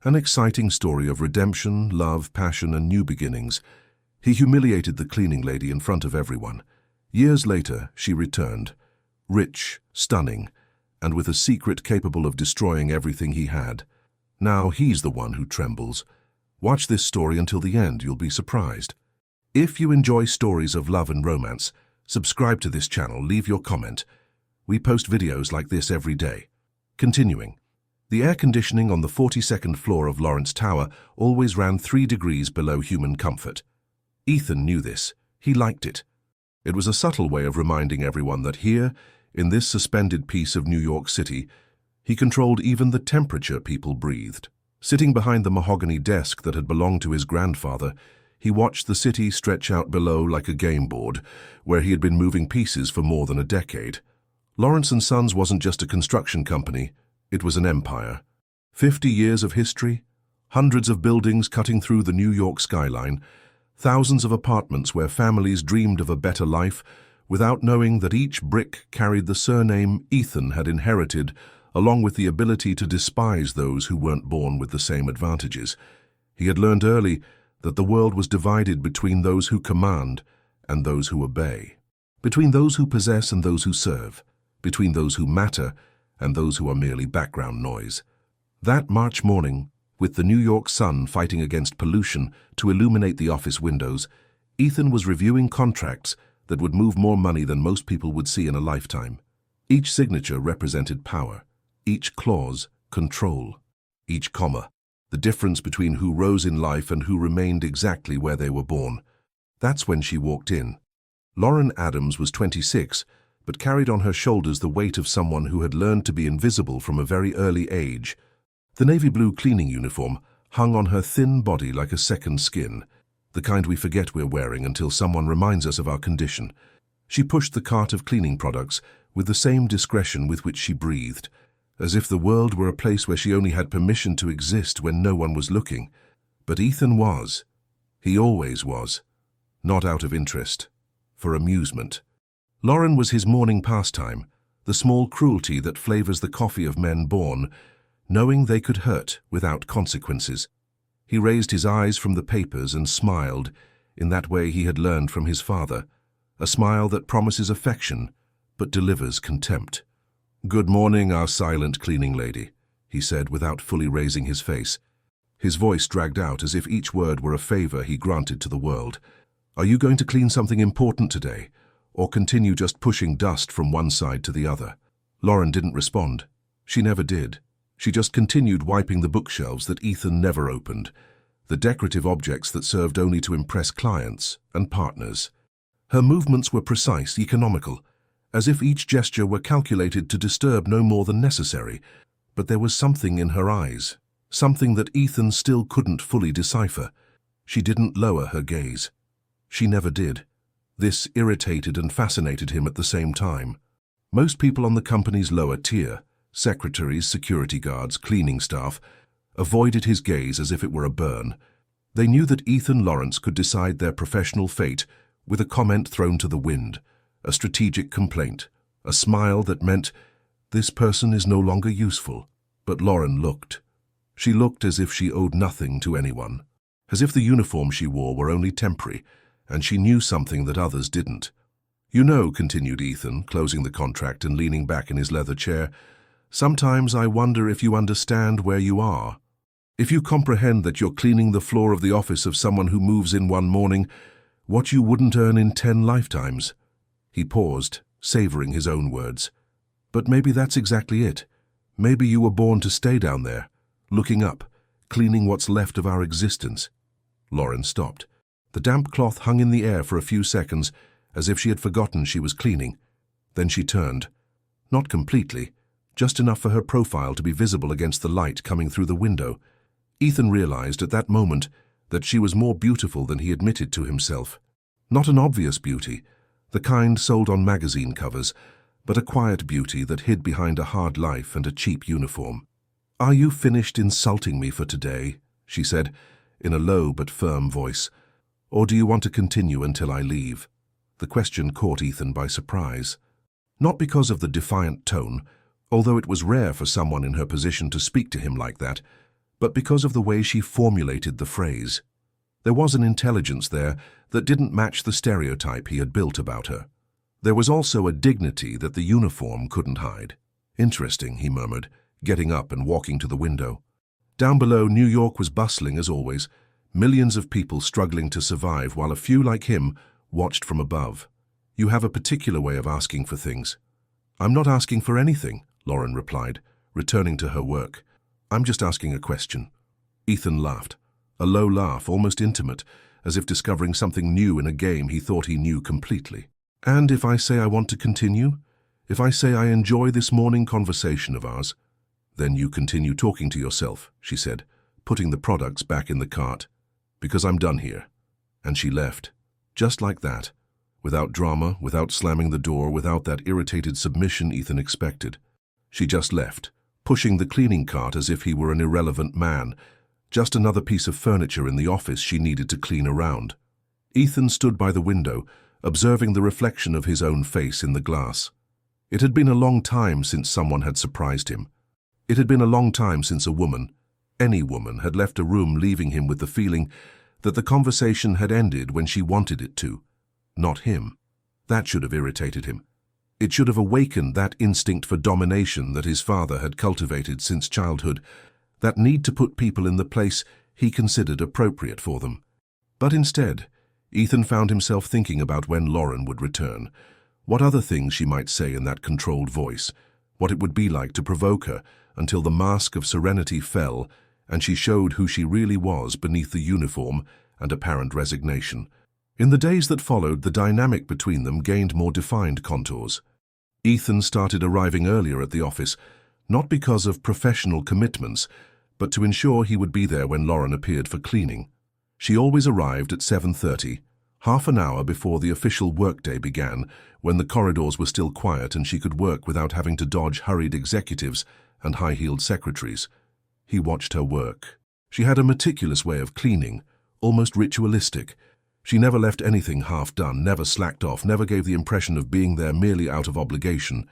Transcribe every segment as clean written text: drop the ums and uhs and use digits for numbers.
An exciting story of redemption, love, passion, and new beginnings. He humiliated the cleaning lady in front of everyone. Years later, she returned, rich, stunning, and with a secret capable of destroying everything he had. Now he's the one who trembles. Watch this story until the end, you'll be surprised. If you enjoy stories of love and romance, subscribe to this channel, leave your comment. We post videos like this every day. Continuing. The air conditioning on the 42nd floor of Lawrence Tower always ran 3 degrees below human comfort. Ethan knew this. He liked it. It was a subtle way of reminding everyone that here, in this suspended piece of New York City, he controlled even the temperature people breathed. Sitting behind the mahogany desk that had belonged to his grandfather, he watched the city stretch out below like a game board, where he had been moving pieces for more than a decade. Lawrence & Sons wasn't just a construction company, it was an empire. 50 years of history, hundreds of buildings cutting through the New York skyline, thousands of apartments where families dreamed of a better life, without knowing that each brick carried the surname Ethan had inherited, along with the ability to despise those who weren't born with the same advantages. He had learned early that the world was divided between those who command and those who obey, between those who possess and those who serve, between those who matter and those who are merely background noise. That March morning, with the New York sun fighting against pollution to illuminate the office windows, Ethan was reviewing contracts that would move more money than most people would see in a lifetime. Each signature represented power, each clause, control, each comma, the difference between who rose in life and who remained exactly where they were born. That's when she walked in. Lauren Adams was 26, but carried on her shoulders the weight of someone who had learned to be invisible from a very early age. The navy blue cleaning uniform hung on her thin body like a second skin, the kind we forget we're wearing until someone reminds us of our condition. She pushed the cart of cleaning products with the same discretion with which she breathed, as if the world were a place where she only had permission to exist when no one was looking. But Ethan was. He always was. Not out of interest. For amusement. Lauren was his morning pastime, the small cruelty that flavors the coffee of men born, knowing they could hurt without consequences. He raised his eyes from the papers and smiled in that way he had learned from his father, a smile that promises affection but delivers contempt. "Good morning, our silent cleaning lady," he said without fully raising his face. His voice dragged out as if each word were a favor he granted to the world. "Are you going to clean something important today, or continue just pushing dust from one side to the other?" Lauren didn't respond. She never did. She just continued wiping the bookshelves that Ethan never opened, the decorative objects that served only to impress clients and partners. Her movements were precise, economical, as if each gesture were calculated to disturb no more than necessary. But there was something in her eyes, something that Ethan still couldn't fully decipher. She didn't lower her gaze. She never did. This irritated and fascinated him at the same time. Most people on the company's lower tier, secretaries, security guards, cleaning staff, avoided his gaze as if it were a burn. They knew that Ethan Lawrence could decide their professional fate with a comment thrown to the wind, a strategic complaint, a smile that meant, "This person is no longer useful." But Lauren looked. She looked as if she owed nothing to anyone, as if the uniform she wore were only temporary, and she knew something that others didn't. "You know," continued Ethan, closing the contract and leaning back in his leather chair, "sometimes I wonder if you understand where you are. If you comprehend that you're cleaning the floor of the office of someone who moves in one morning, what you wouldn't earn in 10 lifetimes. He paused, savoring his own words. "But maybe that's exactly it. Maybe you were born to stay down there, looking up, cleaning what's left of our existence." Lauren stopped. The damp cloth hung in the air for a few seconds, as if she had forgotten she was cleaning. Then she turned. Not completely, just enough for her profile to be visible against the light coming through the window. Ethan realized at that moment that she was more beautiful than he admitted to himself. Not an obvious beauty, the kind sold on magazine covers, but a quiet beauty that hid behind a hard life and a cheap uniform. "Are you finished insulting me for today?" she said, in a low but firm voice. "Or do you want to continue until I leave?" The question caught Ethan by surprise. Not because of the defiant tone, although it was rare for someone in her position to speak to him like that, but because of the way she formulated the phrase. There was an intelligence there that didn't match the stereotype he had built about her. There was also a dignity that the uniform couldn't hide. "Interesting," he murmured, getting up and walking to the window. Down below, New York was bustling as always, millions of people struggling to survive while a few like him watched from above. "You have a particular way of asking for things." "I'm not asking for anything," Lauren replied, returning to her work. "I'm just asking a question." Ethan laughed, a low laugh, almost intimate, as if discovering something new in a game he thought he knew completely. "And if I say I want to continue? If I say I enjoy this morning conversation of ours?" "Then you continue talking to yourself," she said, putting the products back in the cart. "Because I'm done here." And she left, just like that, without drama, without slamming the door, without that irritated submission Ethan expected. She just left, pushing the cleaning cart as if he were an irrelevant man, just another piece of furniture in the office she needed to clean around. Ethan stood by the window, observing the reflection of his own face in the glass. It had been a long time since someone had surprised him. It had been a long time since a woman, any woman, had left a room leaving him with the feeling that the conversation had ended when she wanted it to, not him. That should have irritated him. It should have awakened that instinct for domination that his father had cultivated since childhood, that need to put people in the place he considered appropriate for them. But instead, Ethan found himself thinking about when Lauren would return, what other things she might say in that controlled voice, what it would be like to provoke her until the mask of serenity fell and she showed who she really was beneath the uniform and apparent resignation. In the days that followed, the dynamic between them gained more defined contours. Ethan started arriving earlier at the office, not because of professional commitments, but to ensure he would be there when Lauren appeared for cleaning. She always arrived at 7:30, half an hour before the official workday began, when the corridors were still quiet and she could work without having to dodge hurried executives and high-heeled secretaries. He watched her work. She had a meticulous way of cleaning, almost ritualistic. She never left anything half-done, never slacked off, never gave the impression of being there merely out of obligation.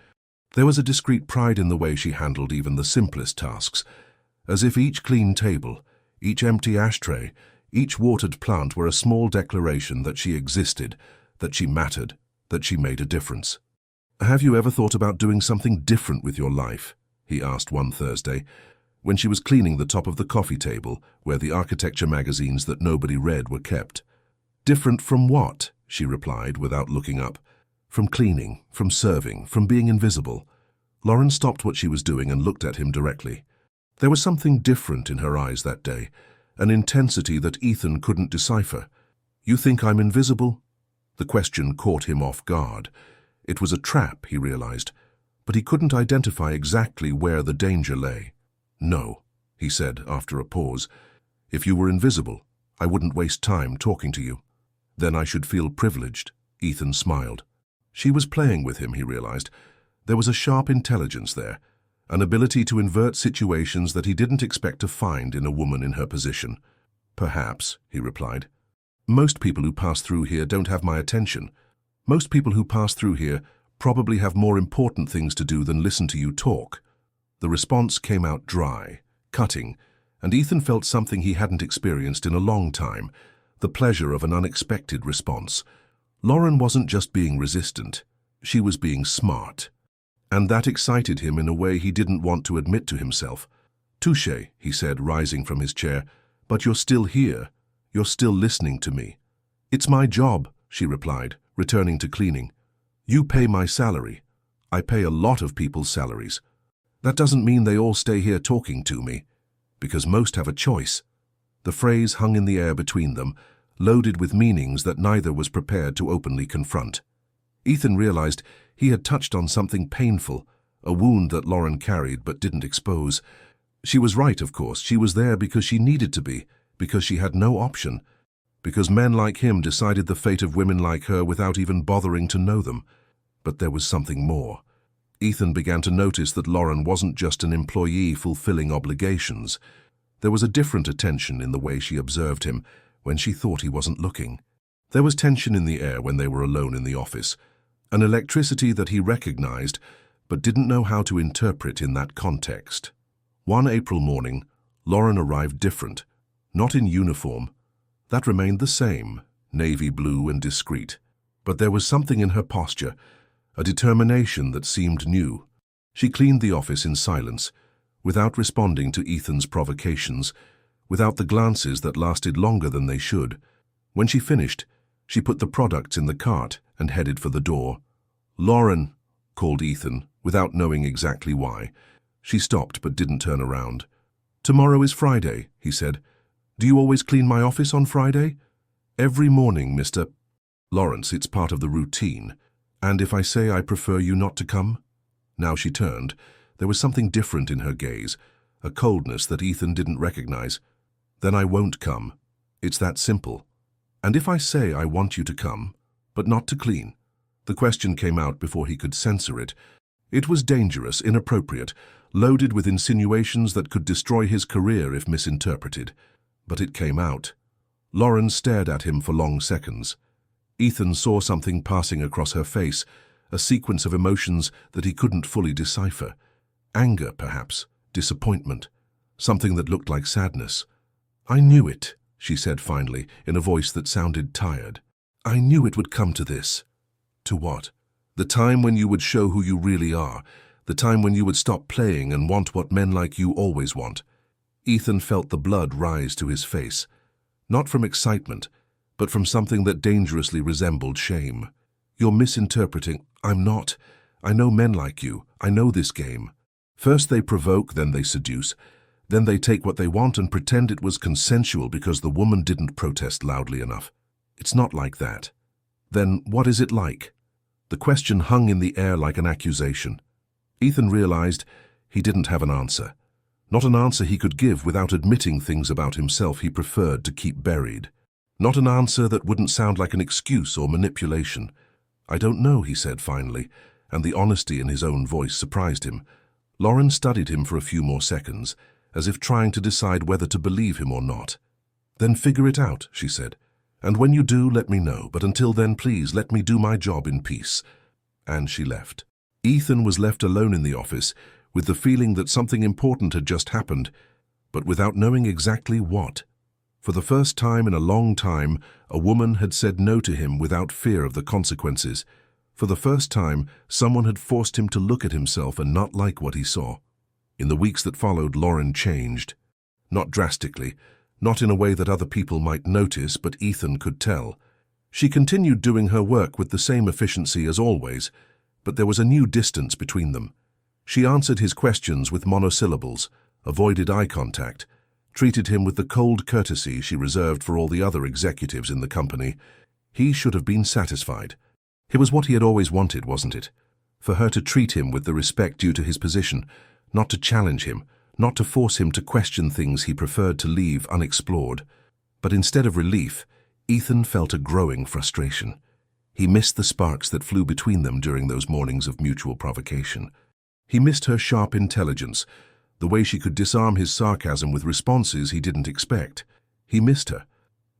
There was a discreet pride in the way she handled even the simplest tasks, as if each clean table, each empty ashtray, each watered plant were a small declaration that she existed, that she mattered, that she made a difference. "Have you ever thought about doing something different with your life?" he asked one Thursday, when she was cleaning the top of the coffee table where the architecture magazines that nobody read were kept. "Different from what?" she replied without looking up. "From cleaning, from serving, from being invisible." Lauren stopped what she was doing and looked at him directly. There was something different in her eyes that day, an intensity that Ethan couldn't decipher. "You think I'm invisible?" The question caught him off guard. It was a trap, he realized, but he couldn't identify exactly where the danger lay. "No," he said after a pause. "If you were invisible, I wouldn't waste time talking to you." "Then I should feel privileged," Ethan smiled. She was playing with him, he realized. There was a sharp intelligence there, an ability to invert situations that he didn't expect to find in a woman in her position. "Perhaps," he replied. "Most people who pass through here don't have my attention. Most people who pass through here probably have more important things to do than listen to you talk." The response came out dry, cutting, and Ethan felt something he hadn't experienced in a long time, the pleasure of an unexpected response. Lauren wasn't just being resistant, she was being smart. And that excited him in a way he didn't want to admit to himself. "Touché," he said, rising from his chair, "but you're still here. You're still listening to me." "It's my job," she replied, returning to cleaning. "You pay my salary. I pay a lot of people's salaries. That doesn't mean they all stay here talking to me, because most have a choice." The phrase hung in the air between them, loaded with meanings that neither was prepared to openly confront. Ethan realized he had touched on something painful, a wound that Lauren carried but didn't expose. She was right, of course. She was there because she needed to be, because she had no option, because men like him decided the fate of women like her without even bothering to know them. But there was something more. Ethan began to notice that Lauren wasn't just an employee fulfilling obligations. There was a different attention in the way she observed him when she thought he wasn't looking. There was tension in the air when they were alone in the office, an electricity that he recognized but didn't know how to interpret in that context. One April morning, Lauren arrived different, not in uniform. That remained the same, navy blue and discreet. But there was something in her posture, a determination that seemed new. She cleaned the office in silence, without responding to Ethan's provocations, without the glances that lasted longer than they should. When she finished, she put the products in the cart and headed for the door. "Lauren," called Ethan, without knowing exactly why. She stopped but didn't turn around. "Tomorrow is Friday," he said. "Do you always clean my office on Friday?" "Every morning, Mr. Lawrence, it's part of the routine. And if I say I prefer you not to come?" Now she turned. There was something different in her gaze, a coldness that Ethan didn't recognize. "Then I won't come. It's that simple. And if I say I want you to come, but not to clean?" The question came out before he could censor it. It was dangerous, inappropriate, loaded with insinuations that could destroy his career if misinterpreted. But it came out. Lauren stared at him for long seconds. Ethan saw something passing across her face, a sequence of emotions that he couldn't fully decipher. Anger, perhaps, disappointment, something that looked like sadness. "I knew it," she said finally, in a voice that sounded tired. "I knew it would come to this." "To what?" "The time when you would show who you really are, the time when you would stop playing and want what men like you always want." Ethan felt the blood rise to his face, not from excitement, but from something that dangerously resembled shame. "You're misinterpreting." "I'm not. I know men like you. I know this game. First they provoke, then they seduce. Then they take what they want and pretend it was consensual because the woman didn't protest loudly enough. It's not like that." "Then what is it like?" The question hung in the air like an accusation. Ethan realized he didn't have an answer. Not an answer he could give without admitting things about himself he preferred to keep buried. Not an answer that wouldn't sound like an excuse or manipulation. "I don't know," he said finally, and the honesty in his own voice surprised him. Lauren studied him for a few more seconds, as if trying to decide whether to believe him or not. "Then figure it out," she said. "And when you do, let me know. But until then, please, let me do my job in peace." And she left. Ethan was left alone in the office, with the feeling that something important had just happened, but without knowing exactly what. For the first time in a long time, a woman had said no to him without fear of the consequences. For the first time, someone had forced him to look at himself and not like what he saw. In the weeks that followed, Lauren changed. Not drastically, not in a way that other people might notice, but Ethan could tell. She continued doing her work with the same efficiency as always, but there was a new distance between them. She answered his questions with monosyllables, avoided eye contact, treated him with the cold courtesy she reserved for all the other executives in the company. He should have been satisfied. It was what he had always wanted, wasn't it? For her to treat him with the respect due to his position, not to challenge him, not to force him to question things he preferred to leave unexplored. But instead of relief, Ethan felt a growing frustration. He missed the sparks that flew between them during those mornings of mutual provocation. He missed her sharp intelligence, the way she could disarm his sarcasm with responses he didn't expect. He missed her.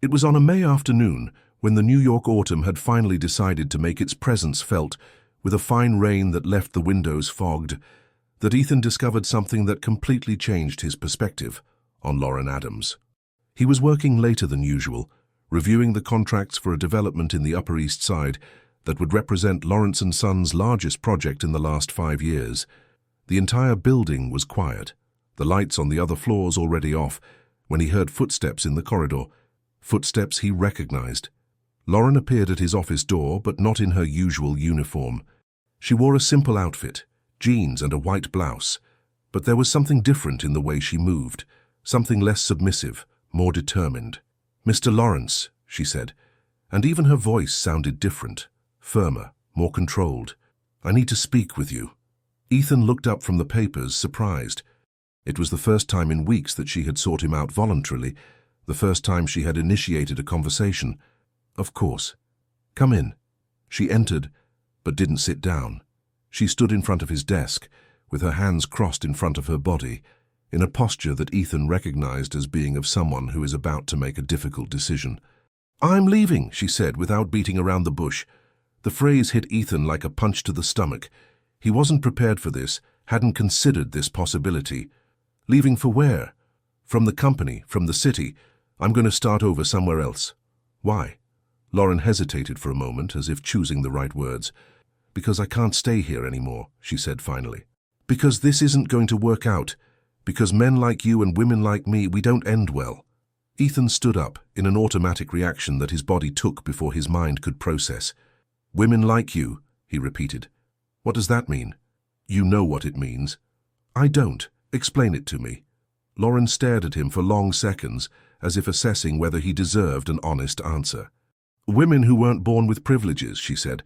It was on a May afternoon, when the New York autumn had finally decided to make its presence felt, with a fine rain that left the windows fogged, that Ethan discovered something that completely changed his perspective on Lauren Adams. He was working later than usual, reviewing the contracts for a development in the Upper East Side that would represent Lawrence & Son's largest project in the last 5 years. The entire building was quiet, the lights on the other floors already off, when he heard footsteps in the corridor, footsteps he recognized. Lauren appeared at his office door, but not in her usual uniform. She wore a simple outfit, jeans and a white blouse, but there was something different in the way she moved, something less submissive, more determined. "Mr. Lawrence," she said, and even her voice sounded different, firmer, more controlled. "I need to speak with you." Ethan looked up from the papers, surprised. It was the first time in weeks that she had sought him out voluntarily, the first time she had initiated a conversation. "Of course. Come in." She entered, but didn't sit down. She stood in front of his desk, with her hands crossed in front of her body, in a posture that Ethan recognized as being of someone who is about to make a difficult decision. "I'm leaving," she said, without beating around the bush. The phrase hit Ethan like a punch to the stomach. He wasn't prepared for this, hadn't considered this possibility. "Leaving for where?" From the company, from the city. I'm going to start over somewhere else. Why? Lauren hesitated for a moment, as if choosing the right words. Because I can't stay here anymore, she said finally. Because this isn't going to work out. Because men like you and women like me, we don't end well. Ethan stood up, in an automatic reaction that his body took before his mind could process. Women like you, he repeated. What does that mean? You know what it means. I don't. Explain it to me. Lauren stared at him for long seconds, as if assessing whether he deserved an honest answer. Women who weren't born with privileges, she said.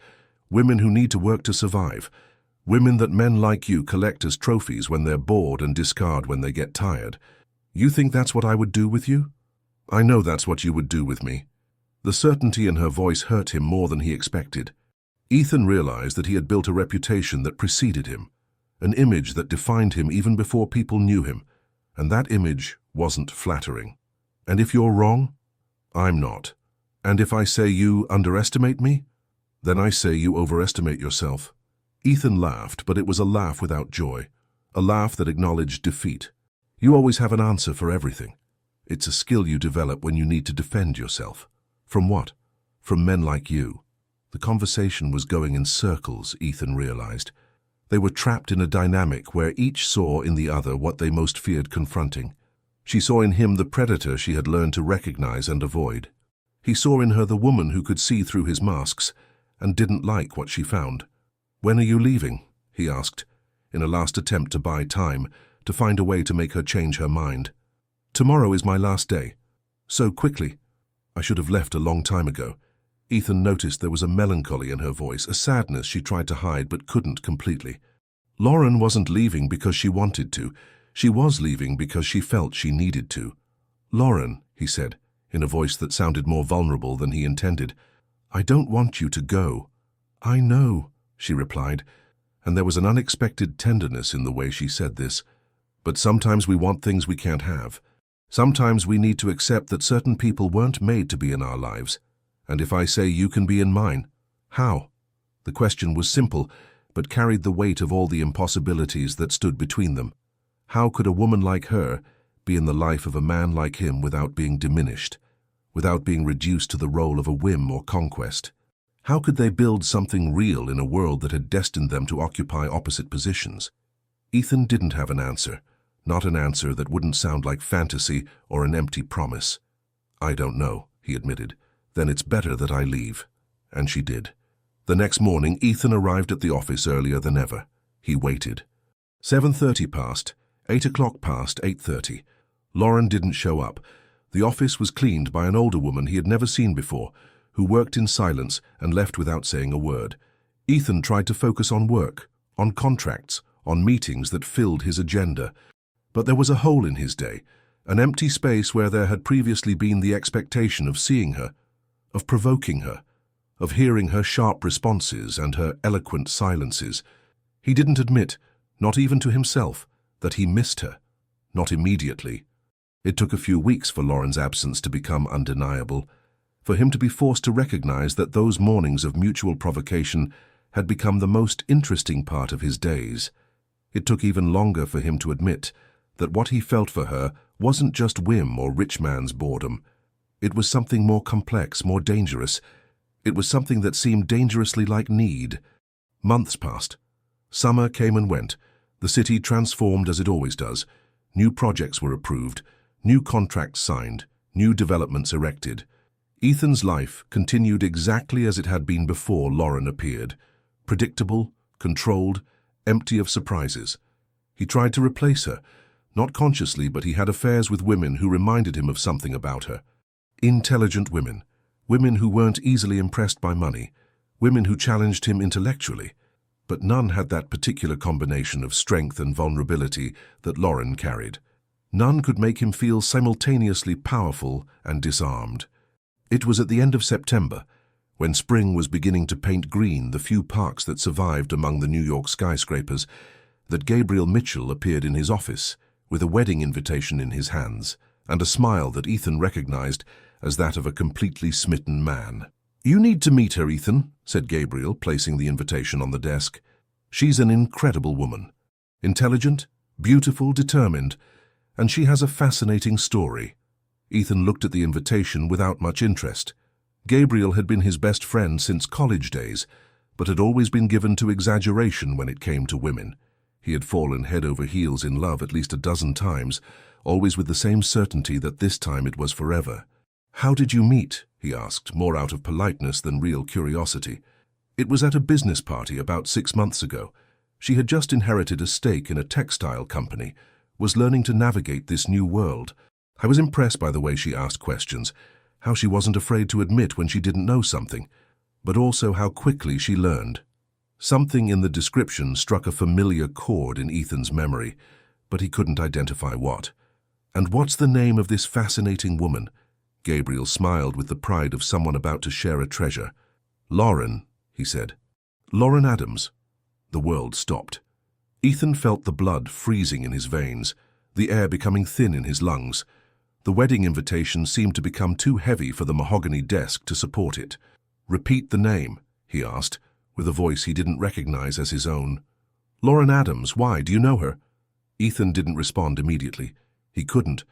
Women who need to work to survive. Women that men like you collect as trophies when they're bored and discard when they get tired. You think that's what I would do with you? I know that's what you would do with me. The certainty in her voice hurt him more than he expected. Ethan realized that he had built a reputation that preceded him, an image that defined him even before people knew him, and that image wasn't flattering. And if you're wrong, I'm not. And if I say you underestimate me, then I say you overestimate yourself. Ethan laughed, but it was a laugh without joy, a laugh that acknowledged defeat. You always have an answer for everything. It's a skill you develop when you need to defend yourself. From what? From men like you. The conversation was going in circles, Ethan realized. They were trapped in a dynamic where each saw in the other what they most feared confronting. She saw in him the predator she had learned to recognize and avoid. He saw in her the woman who could see through his masks and didn't like what she found. When are you leaving? He asked, in a last attempt to buy time, to find a way to make her change her mind. Tomorrow is my last day. So quickly. I should have left a long time ago. Ethan noticed there was a melancholy in her voice, a sadness she tried to hide but couldn't completely. Lauren wasn't leaving because she wanted to. She was leaving because she felt she needed to. Lauren, he said, in a voice that sounded more vulnerable than he intended, I don't want you to go. I know, she replied, and there was an unexpected tenderness in the way she said this. But sometimes we want things we can't have. Sometimes we need to accept that certain people weren't made to be in our lives. And if I say you can be in mine, how? The question was simple, but carried the weight of all the impossibilities that stood between them. How could a woman like her be in the life of a man like him without being diminished, without being reduced to the role of a whim or conquest? How could they build something real in a world that had destined them to occupy opposite positions? Ethan didn't have an answer, not an answer that wouldn't sound like fantasy or an empty promise. I don't know, he admitted. Then it's better that I leave. And she did. The next morning, Ethan arrived at the office earlier than ever. He waited. 7:30 passed, 8 o'clock passed, 8:30. Lauren didn't show up. The office was cleaned by an older woman he had never seen before, who worked in silence and left without saying a word. Ethan tried to focus on work, on contracts, on meetings that filled his agenda. But there was a hole in his day, an empty space where there had previously been the expectation of seeing her, of provoking her, of hearing her sharp responses and her eloquent silences. He didn't admit, not even to himself, that he missed her. Not immediately. It took a few weeks for Lauren's absence to become undeniable, for him to be forced to recognize that those mornings of mutual provocation had become the most interesting part of his days. It took even longer for him to admit that what he felt for her wasn't just whim or rich man's boredom. It was something more complex, more dangerous. It was something that seemed dangerously like need. Months passed. Summer came and went. The city transformed as it always does. New projects were approved, new contracts signed, new developments erected. Ethan's life continued exactly as it had been before Lauren appeared. Predictable, controlled, empty of surprises. He tried to replace her. Not consciously, but he had affairs with women who reminded him of something about her. Intelligent women. Women who weren't easily impressed by money. Women who challenged him intellectually. But none had that particular combination of strength and vulnerability that Lauren carried. None could make him feel simultaneously powerful and disarmed. It was at the end of September, when spring was beginning to paint green the few parks that survived among the New York skyscrapers, that Gabriel Mitchell appeared in his office with a wedding invitation in his hands and a smile that Ethan recognized as that of a completely smitten man. "You need to meet her, Ethan," said Gabriel, placing the invitation on the desk. "She's an incredible woman. Intelligent, beautiful, determined, And she has a fascinating story. Ethan looked at the invitation without much interest. Gabriel had been his best friend since college days, but had always been given to exaggeration when it came to women. He had fallen head over heels in love at least a dozen times, always with the same certainty that this time it was forever. "How did you meet?" he asked, more out of politeness than real curiosity. "It was at a business party about 6 months ago. She had just inherited a stake in a textile company, was learning to navigate this new world. I was impressed by the way she asked questions, how she wasn't afraid to admit when she didn't know something, but also how quickly she learned." Something in the description struck a familiar chord in Ethan's memory, but he couldn't identify what. "And what's the name of this fascinating woman?" Gabriel smiled with the pride of someone about to share a treasure. "Lauren," he said. "Lauren Adams." The world stopped. Ethan felt the blood freezing in his veins, the air becoming thin in his lungs. The wedding invitation seemed to become too heavy for the mahogany desk to support it. "Repeat the name," he asked, with a voice he didn't recognize as his own. "Lauren Adams, why? Do you know her?" Ethan didn't respond immediately. He couldn't.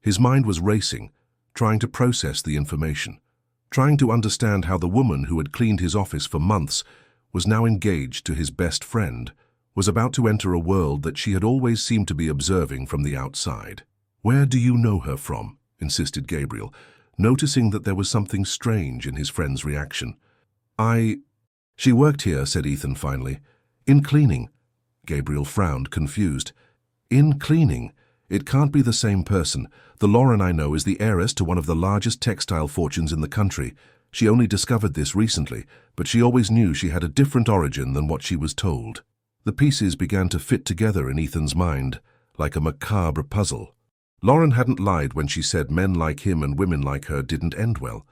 His mind was racing, trying to process the information, trying to understand how the woman who had cleaned his office for months was now engaged to his best friend, was about to enter a world that she had always seemed to be observing from the outside. "Where do you know her from?" insisted Gabriel, noticing that there was something strange in his friend's reaction. She worked here," said Ethan finally. "In cleaning." Gabriel frowned, confused. "In cleaning? It can't be the same person. The Lauren I know is the heiress to one of the largest textile fortunes in the country. She only discovered this recently, but she always knew she had a different origin than what she was told." The pieces began to fit together in Ethan's mind, like a macabre puzzle. Lauren hadn't lied when she said men like him and women like her didn't end well,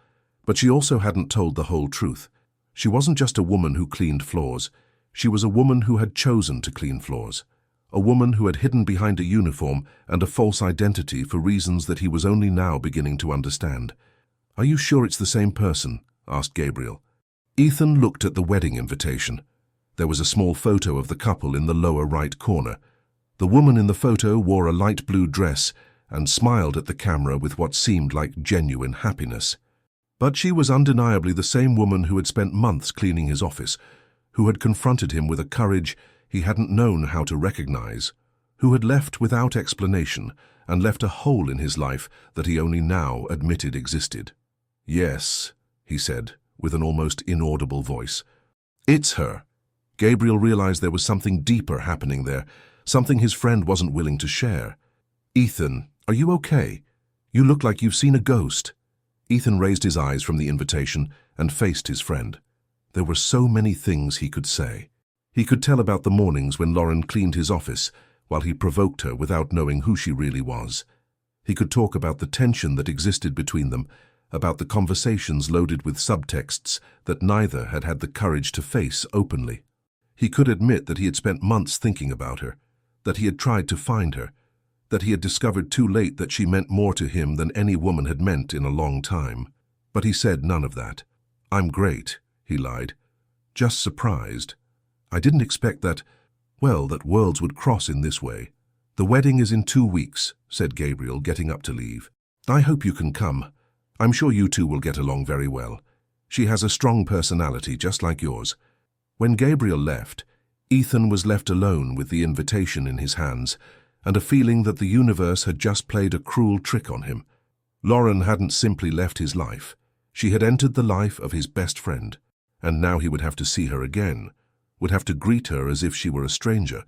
but she also hadn't told the whole truth. She wasn't just a woman who cleaned floors. She was a woman who had chosen to clean floors. A woman who had hidden behind a uniform and a false identity for reasons that he was only now beginning to understand. "Are you sure it's the same person?" asked Gabriel. Ethan looked at the wedding invitation. There was a small photo of the couple in the lower right corner. The woman in the photo wore a light blue dress and smiled at the camera with what seemed like genuine happiness. But she was undeniably the same woman who had spent months cleaning his office, who had confronted him with a courage he hadn't known how to recognize, who had left without explanation and left a hole in his life that he only now admitted existed. "Yes," he said, with an almost inaudible voice. "It's her." Gabriel realized there was something deeper happening there, something his friend wasn't willing to share. "Ethan, are you okay? You look like you've seen a ghost." Ethan raised his eyes from the invitation and faced his friend. There were so many things he could say. He could tell about the mornings when Lauren cleaned his office while he provoked her without knowing who she really was. He could talk about the tension that existed between them, about the conversations loaded with subtexts that neither had had the courage to face openly. He could admit that he had spent months thinking about her, that he had tried to find her, that he had discovered too late that she meant more to him than any woman had meant in a long time. But he said none of that. "I'm great," he lied. "Just surprised. I didn't expect that worlds would cross in this way." "The wedding is in 2 weeks," said Gabriel, getting up to leave. "I hope you can come. I'm sure you two will get along very well. She has a strong personality, just like yours." When Gabriel left, Ethan was left alone with the invitation in his hands, and a feeling that the universe had just played a cruel trick on him. Lauren hadn't simply left his life. She had entered the life of his best friend, and now he would have to see her again, would have to greet her as if she were a stranger,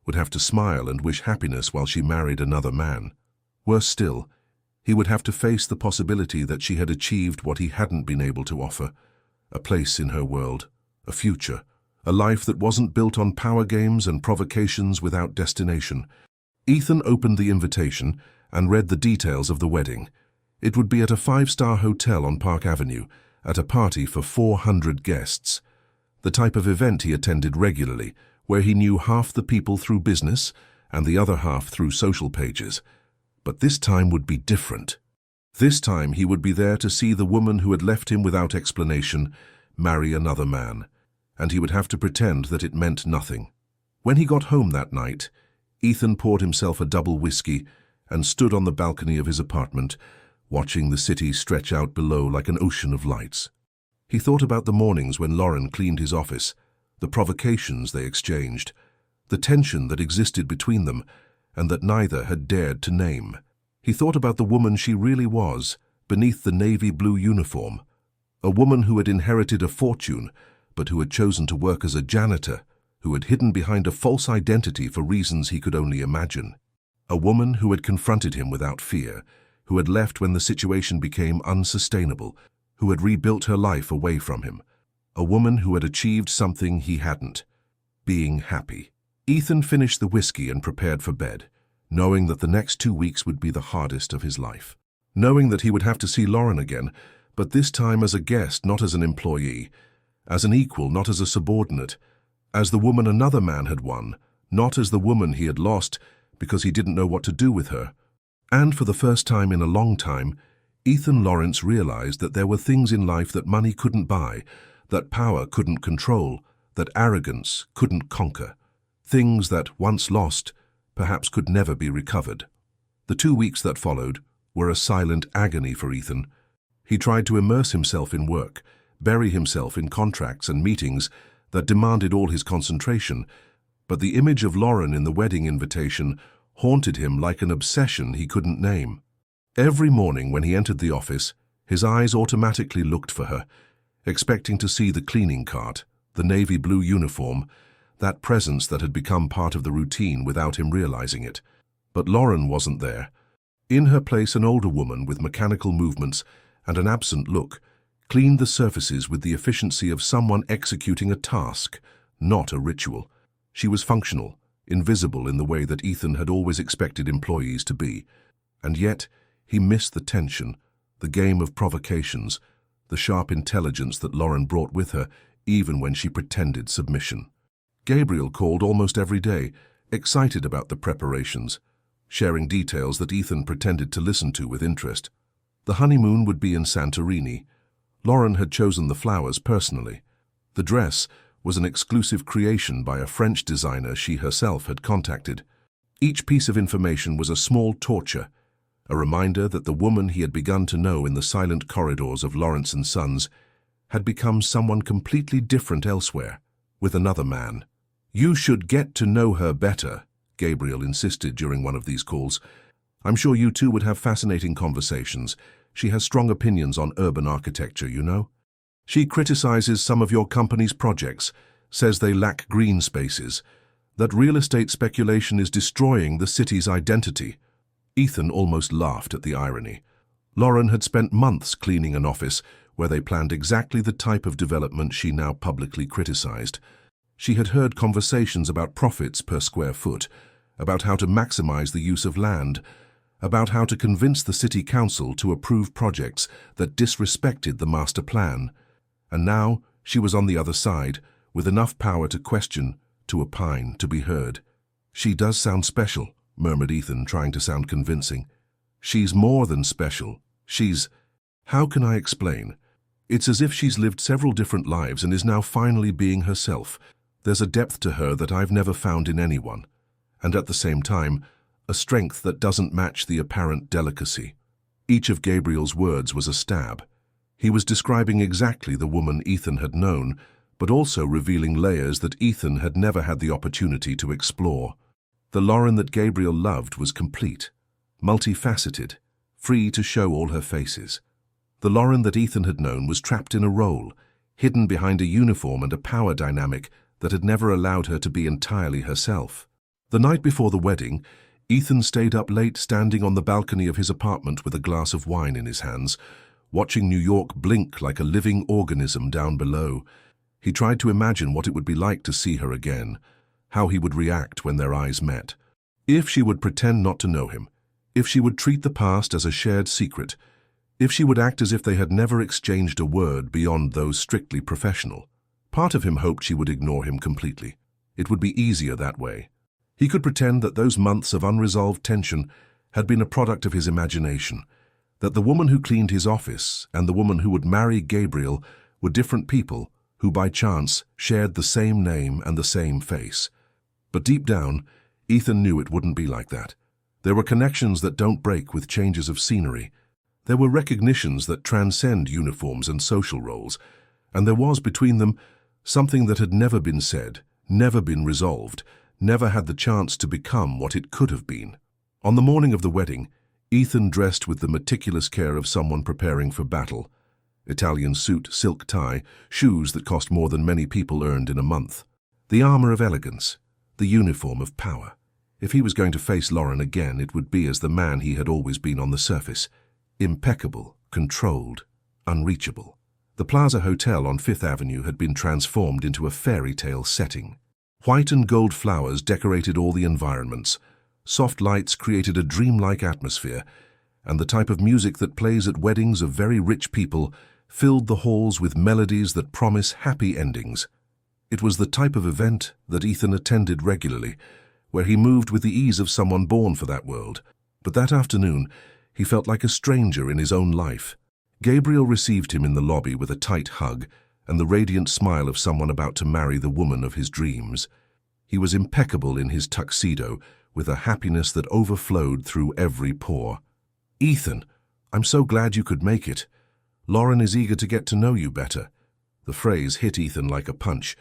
would have to smile and wish happiness while she married another man. Worse still, he would have to face the possibility that she had achieved what he hadn't been able to offer, a place in her world, a future, a life that wasn't built on power games and provocations without destination. Ethan opened the invitation and read the details of the wedding. It would be at a 5-star hotel on Park Avenue, at a party for 400 guests. The type of event he attended regularly, where he knew half the people through business and the other half through social pages. But this time would be different. This time he would be there to see the woman who had left him without explanation marry another man, and he would have to pretend that it meant nothing. When he got home that night, Ethan poured himself a double whiskey and stood on the balcony of his apartment, watching the city stretch out below like an ocean of lights. He thought about the mornings when Lauren cleaned his office, the provocations they exchanged, the tension that existed between them and that neither had dared to name. He thought about the woman she really was, beneath the navy blue uniform, a woman who had inherited a fortune, but who had chosen to work as a janitor, who had hidden behind a false identity for reasons he could only imagine. A woman who had confronted him without fear, who had left when the situation became unsustainable, who had rebuilt her life away from him. A woman who had achieved something he hadn't: being happy. Ethan finished the whiskey and prepared for bed, knowing that the next 2 weeks would be the hardest of his life. Knowing that he would have to see Lauren again, but this time as a guest, not as an employee, as an equal, not as a subordinate, as the woman another man had won, not as the woman he had lost because he didn't know what to do with her. And for the first time in a long time, Ethan Lawrence realized that there were things in life that money couldn't buy, that power couldn't control, that arrogance couldn't conquer. Things that, once lost, perhaps could never be recovered. The 2 weeks that followed were a silent agony for Ethan. He tried to immerse himself in work, bury himself in contracts and meetings that demanded all his concentration, but the image of Lauren in the wedding invitation haunted him like an obsession he couldn't name. Every morning when he entered the office, his eyes automatically looked for her, expecting to see the cleaning cart, the navy blue uniform, that presence that had become part of the routine without him realizing it. But Lauren wasn't there. In her place, an older woman with mechanical movements and an absent look cleaned the surfaces with the efficiency of someone executing a task, not a ritual. She was functional, invisible in the way that Ethan had always expected employees to be. And yet, he missed the tension, the game of provocations, the sharp intelligence that Lauren brought with her, even when she pretended submission. Gabriel called almost every day, excited about the preparations, sharing details that Ethan pretended to listen to with interest. The honeymoon would be in Santorini. Lauren had chosen the flowers personally. The dress was an exclusive creation by a French designer she herself had contacted. Each piece of information was a small torture, a reminder that the woman he had begun to know in the silent corridors of Lawrence & Sons had become someone completely different elsewhere, with another man. "You should get to know her better," Gabriel insisted during one of these calls. "I'm sure you two would have fascinating conversations. She has strong opinions on urban architecture, you know. She criticizes some of your company's projects, says they lack green spaces, that real estate speculation is destroying the city's identity." Ethan almost laughed at the irony. Lauren had spent months cleaning an office where they planned exactly the type of development she now publicly criticized. She had heard conversations about profits per square foot, about how to maximize the use of land, about how to convince the city council to approve projects that disrespected the master plan. And now she was on the other side, with enough power to question, to opine, to be heard. "She does sound special," murmured Ethan, trying to sound convincing. "She's more than special. She's... How can I explain? It's as if she's lived several different lives and is now finally being herself. There's a depth to her that I've never found in anyone, and at the same time, a strength that doesn't match the apparent delicacy." Each of Gabriel's words was a stab. He was describing exactly the woman Ethan had known, but also revealing layers that Ethan had never had the opportunity to explore. The Lauren that Gabriel loved was complete, multifaceted, free to show all her faces. The Lauren that Ethan had known was trapped in a role, hidden behind a uniform and a power dynamic that had never allowed her to be entirely herself. The night before the wedding, Ethan stayed up late standing on the balcony of his apartment with a glass of wine in his hands, watching New York blink like a living organism down below. He tried to imagine what it would be like to see her again, how he would react when their eyes met. If she would pretend not to know him, if she would treat the past as a shared secret, if she would act as if they had never exchanged a word beyond those strictly professional. Part of him hoped she would ignore him completely. It would be easier that way. He could pretend that those months of unresolved tension had been a product of his imagination, that the woman who cleaned his office and the woman who would marry Gabriel were different people who by chance shared the same name and the same face. But deep down, Ethan knew it wouldn't be like that. There were connections that don't break with changes of scenery. There were recognitions that transcend uniforms and social roles, and there was between them something that had never been said, never been resolved, never had the chance to become what it could have been. On the morning of the wedding, Ethan dressed with the meticulous care of someone preparing for battle. Italian suit, silk tie, shoes that cost more than many people earned in a month. The armor of elegance, the uniform of power. If he was going to face Lauren again, it would be as the man he had always been on the surface. Impeccable, controlled, unreachable. The Plaza Hotel on Fifth Avenue had been transformed into a fairy tale setting. White and gold flowers decorated all the environments. Soft lights created a dreamlike atmosphere, and the type of music that plays at weddings of very rich people filled the halls with melodies that promise happy endings. It was the type of event that Ethan attended regularly, where he moved with the ease of someone born for that world. But that afternoon, he felt like a stranger in his own life. Gabriel received him in the lobby with a tight hug and the radiant smile of someone about to marry the woman of his dreams. He was impeccable in his tuxedo, with a happiness that overflowed through every pore. "Ethan, I'm so glad you could make it. Lauren is eager to get to know you better." The phrase hit Ethan like a punch.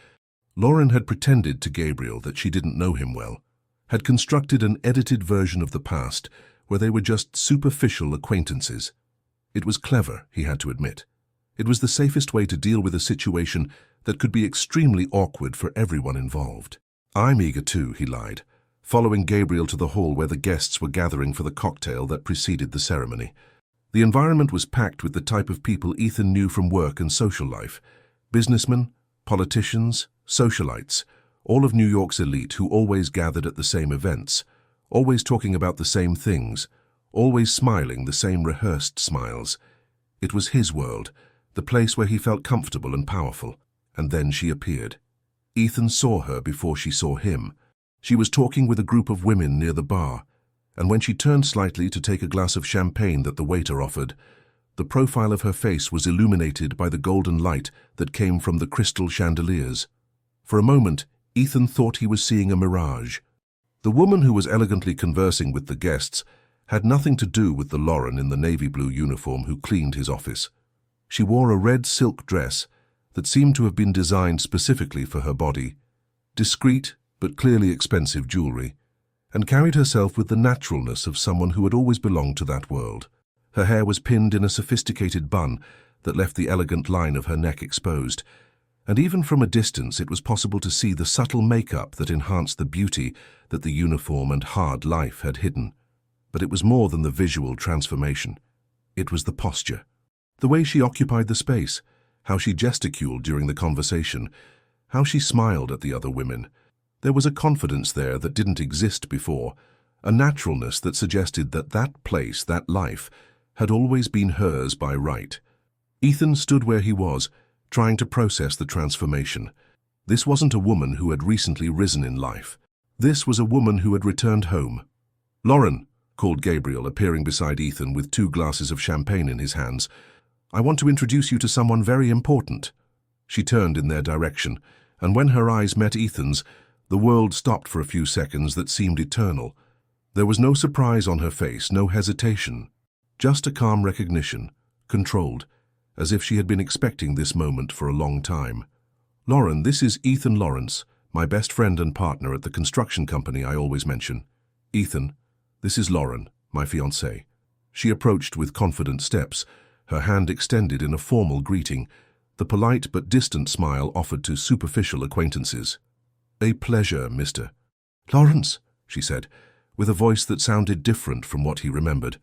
Lauren had pretended to Gabriel that she didn't know him well, had constructed an edited version of the past where they were just superficial acquaintances. It was clever, he had to admit. It was the safest way to deal with a situation that could be extremely awkward for everyone involved. "I'm eager too," he lied, following Gabriel to the hall where the guests were gathering for the cocktail that preceded the ceremony. The environment was packed with the type of people Ethan knew from work and social life. Businessmen, politicians, socialites, all of New York's elite who always gathered at the same events, always talking about the same things, always smiling the same rehearsed smiles. It was his world, the place where he felt comfortable and powerful. And then she appeared. Ethan saw her before she saw him. She was talking with a group of women near the bar, and when she turned slightly to take a glass of champagne that the waiter offered, the profile of her face was illuminated by the golden light that came from the crystal chandeliers. For a moment, Ethan thought he was seeing a mirage. The woman who was elegantly conversing with the guests had nothing to do with the Lauren in the navy blue uniform who cleaned his office. She wore a red silk dress that seemed to have been designed specifically for her body, discreet but clearly expensive jewelry, and carried herself with the naturalness of someone who had always belonged to that world. Her hair was pinned in a sophisticated bun that left the elegant line of her neck exposed, and even from a distance it was possible to see the subtle makeup that enhanced the beauty that the uniform and hard life had hidden. But it was more than the visual transformation. It was the posture. The way she occupied the space, how she gesticulated during the conversation, how she smiled at the other women. There was a confidence there that didn't exist before, a naturalness that suggested that that place, that life, had always been hers by right. Ethan stood where he was, trying to process the transformation. This wasn't a woman who had recently risen in life. This was a woman who had returned home. "Lauren," called Gabriel, appearing beside Ethan with 2 glasses of champagne in his hands, "I want to introduce you to someone very important." She turned in their direction, and when her eyes met Ethan's, the world stopped for a few seconds that seemed eternal. There was no surprise on her face, no hesitation, just a calm recognition, controlled, as if she had been expecting this moment for a long time. "Lauren, this is Ethan Lawrence, my best friend and partner at the construction company I always mention. Ethan, this is Lauren, my fiancée." She approached with confident steps, her hand extended in a formal greeting, the polite but distant smile offered to superficial acquaintances. "A pleasure, Mr. Lawrence," she said, with a voice that sounded different from what he remembered,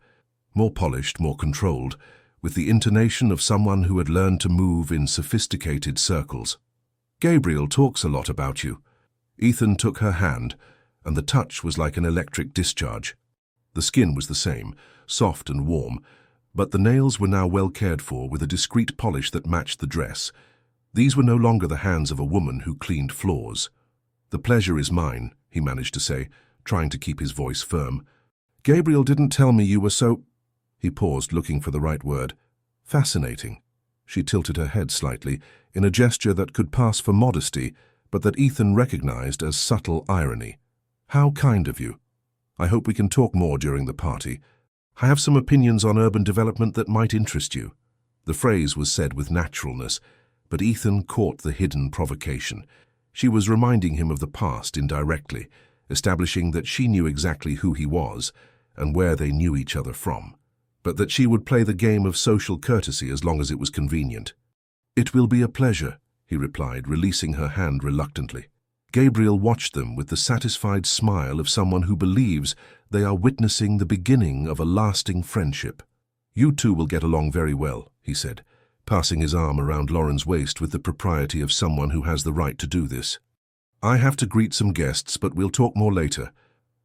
more polished, more controlled, with the intonation of someone who had learned to move in sophisticated circles. "Gabriel talks a lot about you." Ethan took her hand, and the touch was like an electric discharge. The skin was the same, soft and warm, but the nails were now well cared for with a discreet polish that matched the dress. These were no longer the hands of a woman who cleaned floors. "The pleasure is mine," he managed to say, trying to keep his voice firm. "Gabriel didn't tell me you were so—" He paused, looking for the right word. "Fascinating." She tilted her head slightly, in a gesture that could pass for modesty, but that Ethan recognized as subtle irony. "How kind of you." I hope we can talk more during the party. I have some opinions on urban development that might interest you." The phrase was said with naturalness, but Ethan caught the hidden provocation. She was reminding him of the past indirectly, establishing that she knew exactly who he was and where they knew each other from, but that she would play the game of social courtesy as long as it was convenient. "It will be a pleasure," he replied, releasing her hand reluctantly. Gabriel watched them with the satisfied smile of someone who believes they are witnessing the beginning of a lasting friendship. "You two will get along very well," he said, passing his arm around Lauren's waist with the propriety of someone who has the right to do this. "I have to greet some guests, but we'll talk more later."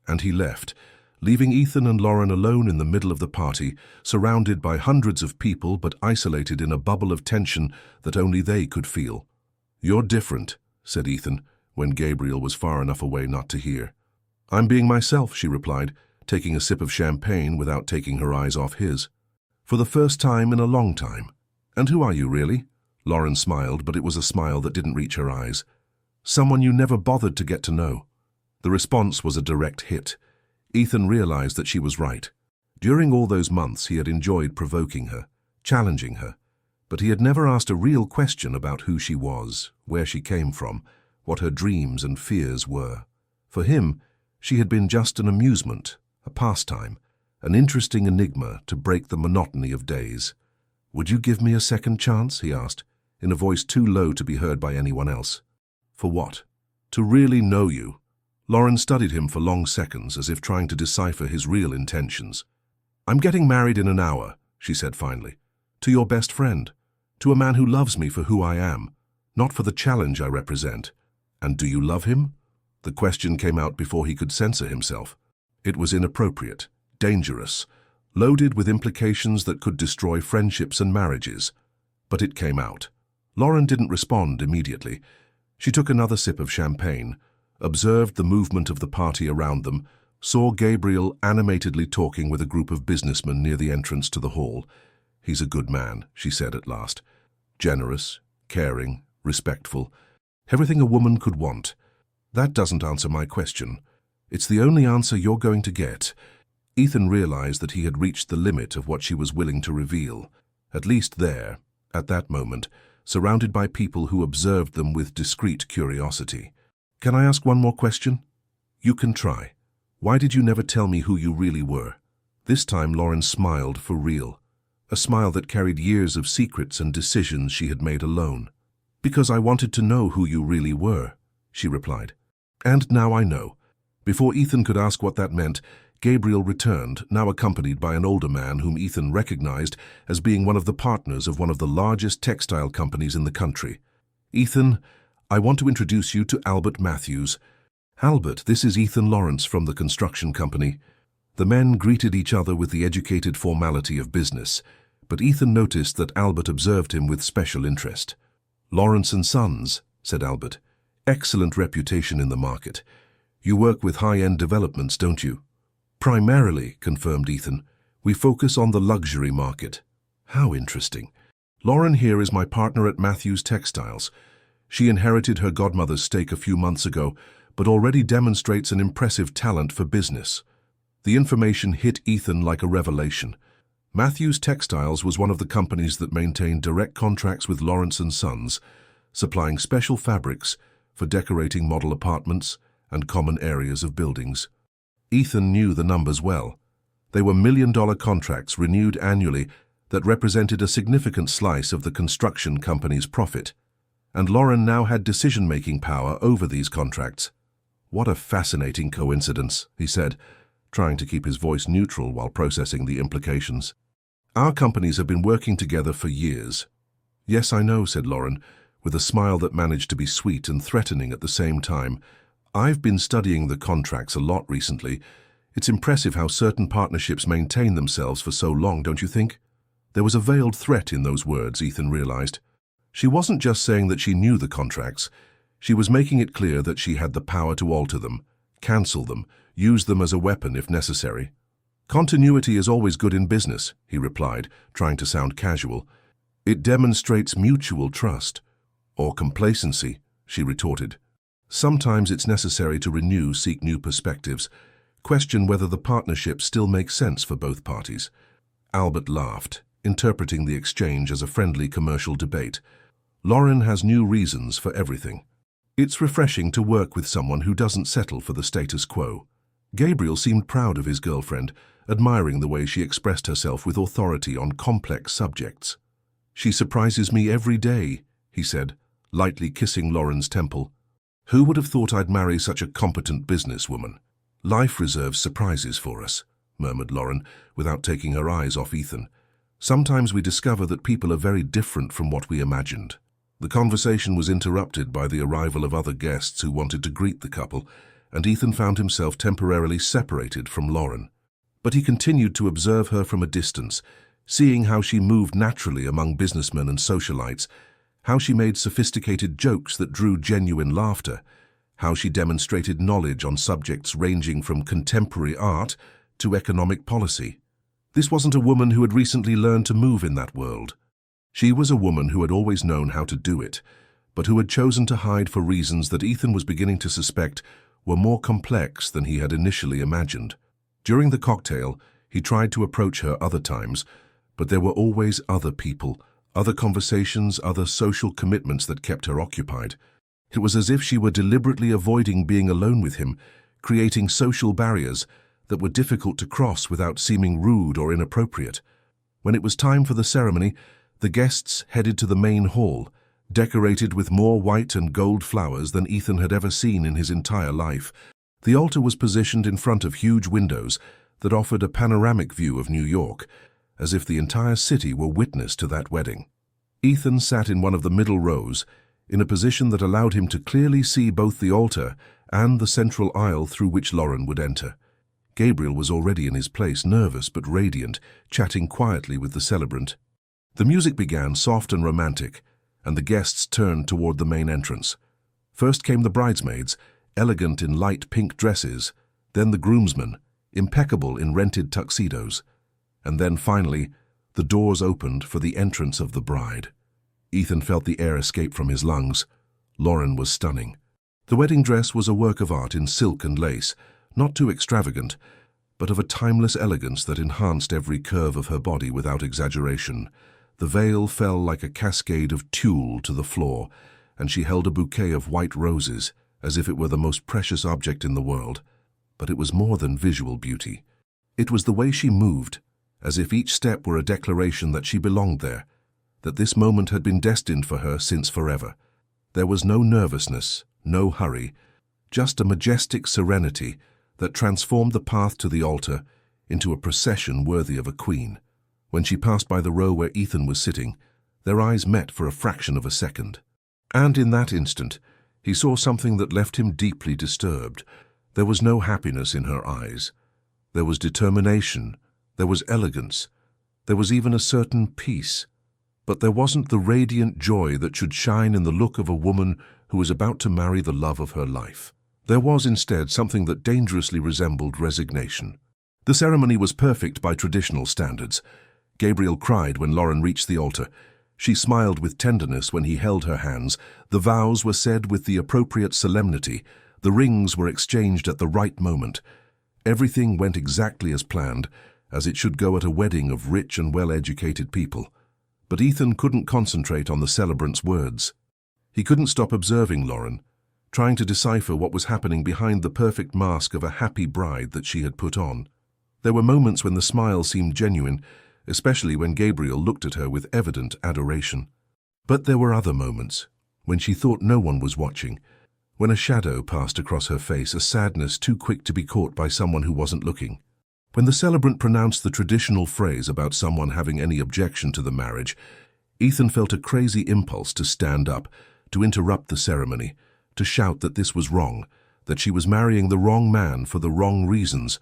And he left, leaving Ethan and Lauren alone in the middle of the party, surrounded by hundreds of people but isolated in a bubble of tension that only they could feel. "You're different," said Ethan, when Gabriel was far enough away not to hear. "I'm being myself," she replied, taking a sip of champagne without taking her eyes off his. "For the first time in a long time." "And who are you, really?" Lauren smiled, but it was a smile that didn't reach her eyes. "Someone you never bothered to get to know." The response was a direct hit. Ethan realized that she was right. During all those months he had enjoyed provoking her, challenging her, but he had never asked a real question about who she was, where she came from, what her dreams and fears were. For him, she had been just an amusement, a pastime, an interesting enigma to break the monotony of days. "Would you give me a second chance?" he asked, in a voice too low to be heard by anyone else. "For what?" "To really know you." Lauren studied him for long seconds, as if trying to decipher his real intentions. "I'm getting married in an hour," she said finally. "To your best friend. To a man who loves me for who I am, not for the challenge I represent." "And do you love him?" The question came out before he could censor himself. It was inappropriate, dangerous, loaded with implications that could destroy friendships and marriages. But it came out. Lauren didn't respond immediately. She took another sip of champagne, observed the movement of the party around them, saw Gabriel animatedly talking with a group of businessmen near the entrance to the hall. "He's a good man," she said at last. "Generous, caring, respectful. Everything a woman could want." "That doesn't answer my question." "It's the only answer you're going to get." Ethan realized that he had reached the limit of what she was willing to reveal, at least there, at that moment, surrounded by people who observed them with discreet curiosity. "Can I ask one more question?" "You can try. Why did you never tell me who you really were?" This time Lauren smiled for real, a smile that carried years of secrets and decisions she had made alone. "Because I wanted to know who you really were," she replied. "And now I know." Before Ethan could ask what that meant, Gabriel returned, now accompanied by an older man whom Ethan recognized as being one of the partners of one of the largest textile companies in the country. "Ethan, I want to introduce you to Albert Matthews." "Albert, this is Ethan Lawrence from the construction company." The men greeted each other with the educated formality of business, but Ethan noticed that Albert observed him with special interest. "Lawrence and Sons," said Albert. "Excellent reputation in the market. You work with high-end developments, don't you?" "Primarily," confirmed Ethan. "We focus on the luxury market." "How interesting. Lauren here is my partner at Matthews Textiles. She inherited her godmother's stake a few months ago, but already demonstrates an impressive talent for business." The information hit Ethan like a revelation. Matthews Textiles was one of the companies that maintained direct contracts with Lawrence and Sons, supplying special fabrics for decorating model apartments and common areas of buildings. Ethan knew the numbers well. They were million-dollar contracts renewed annually that represented a significant slice of the construction company's profit. And Lauren now had decision-making power over these contracts. "What a fascinating coincidence," he said, trying to keep his voice neutral while processing the implications. "Our companies have been working together for years." "Yes, I know," said Lauren, with a smile that managed to be sweet and threatening at the same time. "I've been studying the contracts a lot recently. It's impressive how certain partnerships maintain themselves for so long, don't you think?" There was a veiled threat in those words, Ethan realized. She wasn't just saying that she knew the contracts. She was making it clear that she had the power to alter them, cancel them, use them as a weapon if necessary. "Continuity is always good in business," he replied, trying to sound casual. "It demonstrates mutual trust." "Or complacency," she retorted. "Sometimes it's necessary to renew, seek new perspectives. question whether the partnership still makes sense for both parties. Albert laughed, interpreting the exchange as a friendly commercial debate. Lauren has new reasons for everything. It's refreshing to work with someone who doesn't settle for the status quo. Gabriel seemed proud of his girlfriend, admiring the way she expressed herself with authority on complex subjects. "She surprises me every day," he said, lightly kissing Lauren's temple. "Who would have thought I'd marry such a competent businesswoman?" "Life reserves surprises for us," murmured Lauren, without taking her eyes off Ethan. "Sometimes we discover that people are very different from what we imagined." The conversation was interrupted by the arrival of other guests who wanted to greet the couple, and Ethan found himself temporarily separated from Lauren. But he continued to observe her from a distance, seeing how she moved naturally among businessmen and socialites, how she made sophisticated jokes that drew genuine laughter, how she demonstrated knowledge on subjects ranging from contemporary art to economic policy. This wasn't a woman who had recently learned to move in that world. She was a woman who had always known how to do it, but who had chosen to hide for reasons that Ethan was beginning to suspect were more complex than he had initially imagined. During the cocktail, he tried to approach her other times, but there were always other people, other conversations, other social commitments that kept her occupied. It was as if she were deliberately avoiding being alone with him, creating social barriers that were difficult to cross without seeming rude or inappropriate. When it was time for the ceremony, the guests headed to the main hall, decorated with more white and gold flowers than Ethan had ever seen in his entire life. The altar was positioned in front of huge windows that offered a panoramic view of New York, as if the entire city were witness to that wedding. Ethan sat in one of the middle rows, in a position that allowed him to clearly see both the altar and the central aisle through which Lauren would enter. Gabriel was already in his place, nervous but radiant, chatting quietly with the celebrant. The music began soft and romantic, and the guests turned toward the main entrance. First came the bridesmaids, elegant in light pink dresses, then the groomsmen, impeccable in rented tuxedos, and then finally, the doors opened for the entrance of the bride. Ethan felt the air escape from his lungs. Lauren was stunning. The wedding dress was a work of art in silk and lace, not too extravagant, but of a timeless elegance that enhanced every curve of her body without exaggeration. The veil fell like a cascade of tulle to the floor, and she held a bouquet of white roses, as if it were the most precious object in the world. But it was more than visual beauty. It was the way she moved, as if each step were a declaration that she belonged there, that this moment had been destined for her since forever. There was no nervousness, no hurry, just a majestic serenity that transformed the path to the altar into a procession worthy of a queen. When she passed by the row where Ethan was sitting, their eyes met for a fraction of a second. And in that instant, he saw something that left him deeply disturbed. There was no happiness in her eyes. There was determination, there was elegance, there was even a certain peace. But there wasn't the radiant joy that should shine in the look of a woman who was about to marry the love of her life. There was instead something that dangerously resembled resignation. The ceremony was perfect by traditional standards. Gabriel cried when Lauren reached the altar. She smiled with tenderness when he held her hands. The vows were said with the appropriate solemnity. The rings were exchanged at the right moment. Everything went exactly as planned, as it should go at a wedding of rich and well-educated people. But Ethan couldn't concentrate on the celebrant's words. He couldn't stop observing Lauren, trying to decipher what was happening behind the perfect mask of a happy bride that she had put on. There were moments when the smile seemed genuine, especially when Gabriel looked at her with evident adoration. But there were other moments, when she thought no one was watching, when a shadow passed across her face, a sadness too quick to be caught by someone who wasn't looking. When the celebrant pronounced the traditional phrase about someone having any objection to the marriage, Ethan felt a crazy impulse to stand up, to interrupt the ceremony, to shout that this was wrong, that she was marrying the wrong man for the wrong reasons.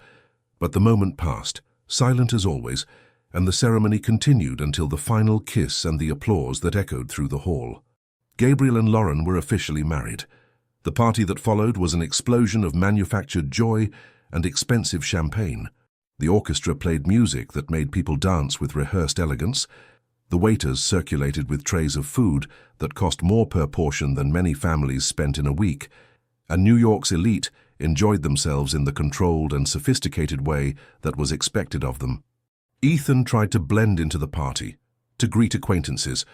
But the moment passed, silent as always, and the ceremony continued until the final kiss and the applause that echoed through the hall. Gabriel and Lauren were officially married. The party that followed was an explosion of manufactured joy and expensive champagne. The orchestra played music that made people dance with rehearsed elegance. The waiters circulated with trays of food that cost more per portion than many families spent in a week. And New York's elite enjoyed themselves in the controlled and sophisticated way that was expected of them. Ethan tried to blend into the party, to greet acquaintances,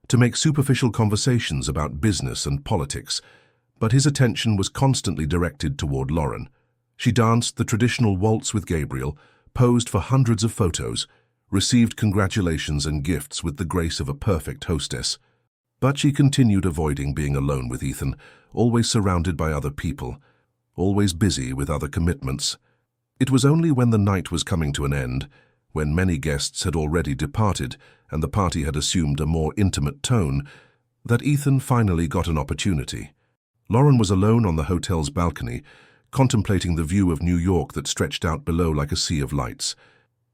to make superficial conversations about business and politics, but his attention was constantly directed toward Lauren. She danced the traditional waltz with Gabriel, posed for hundreds of photos, received congratulations and gifts with the grace of a perfect hostess. But she continued avoiding being alone with Ethan, always surrounded by other people, always busy with other commitments. It was only when the night was coming to an end, when many guests had already departed and the party had assumed a more intimate tone, that Ethan finally got an opportunity. Lauren was alone on the hotel's balcony, contemplating the view of New York that stretched out below like a sea of lights.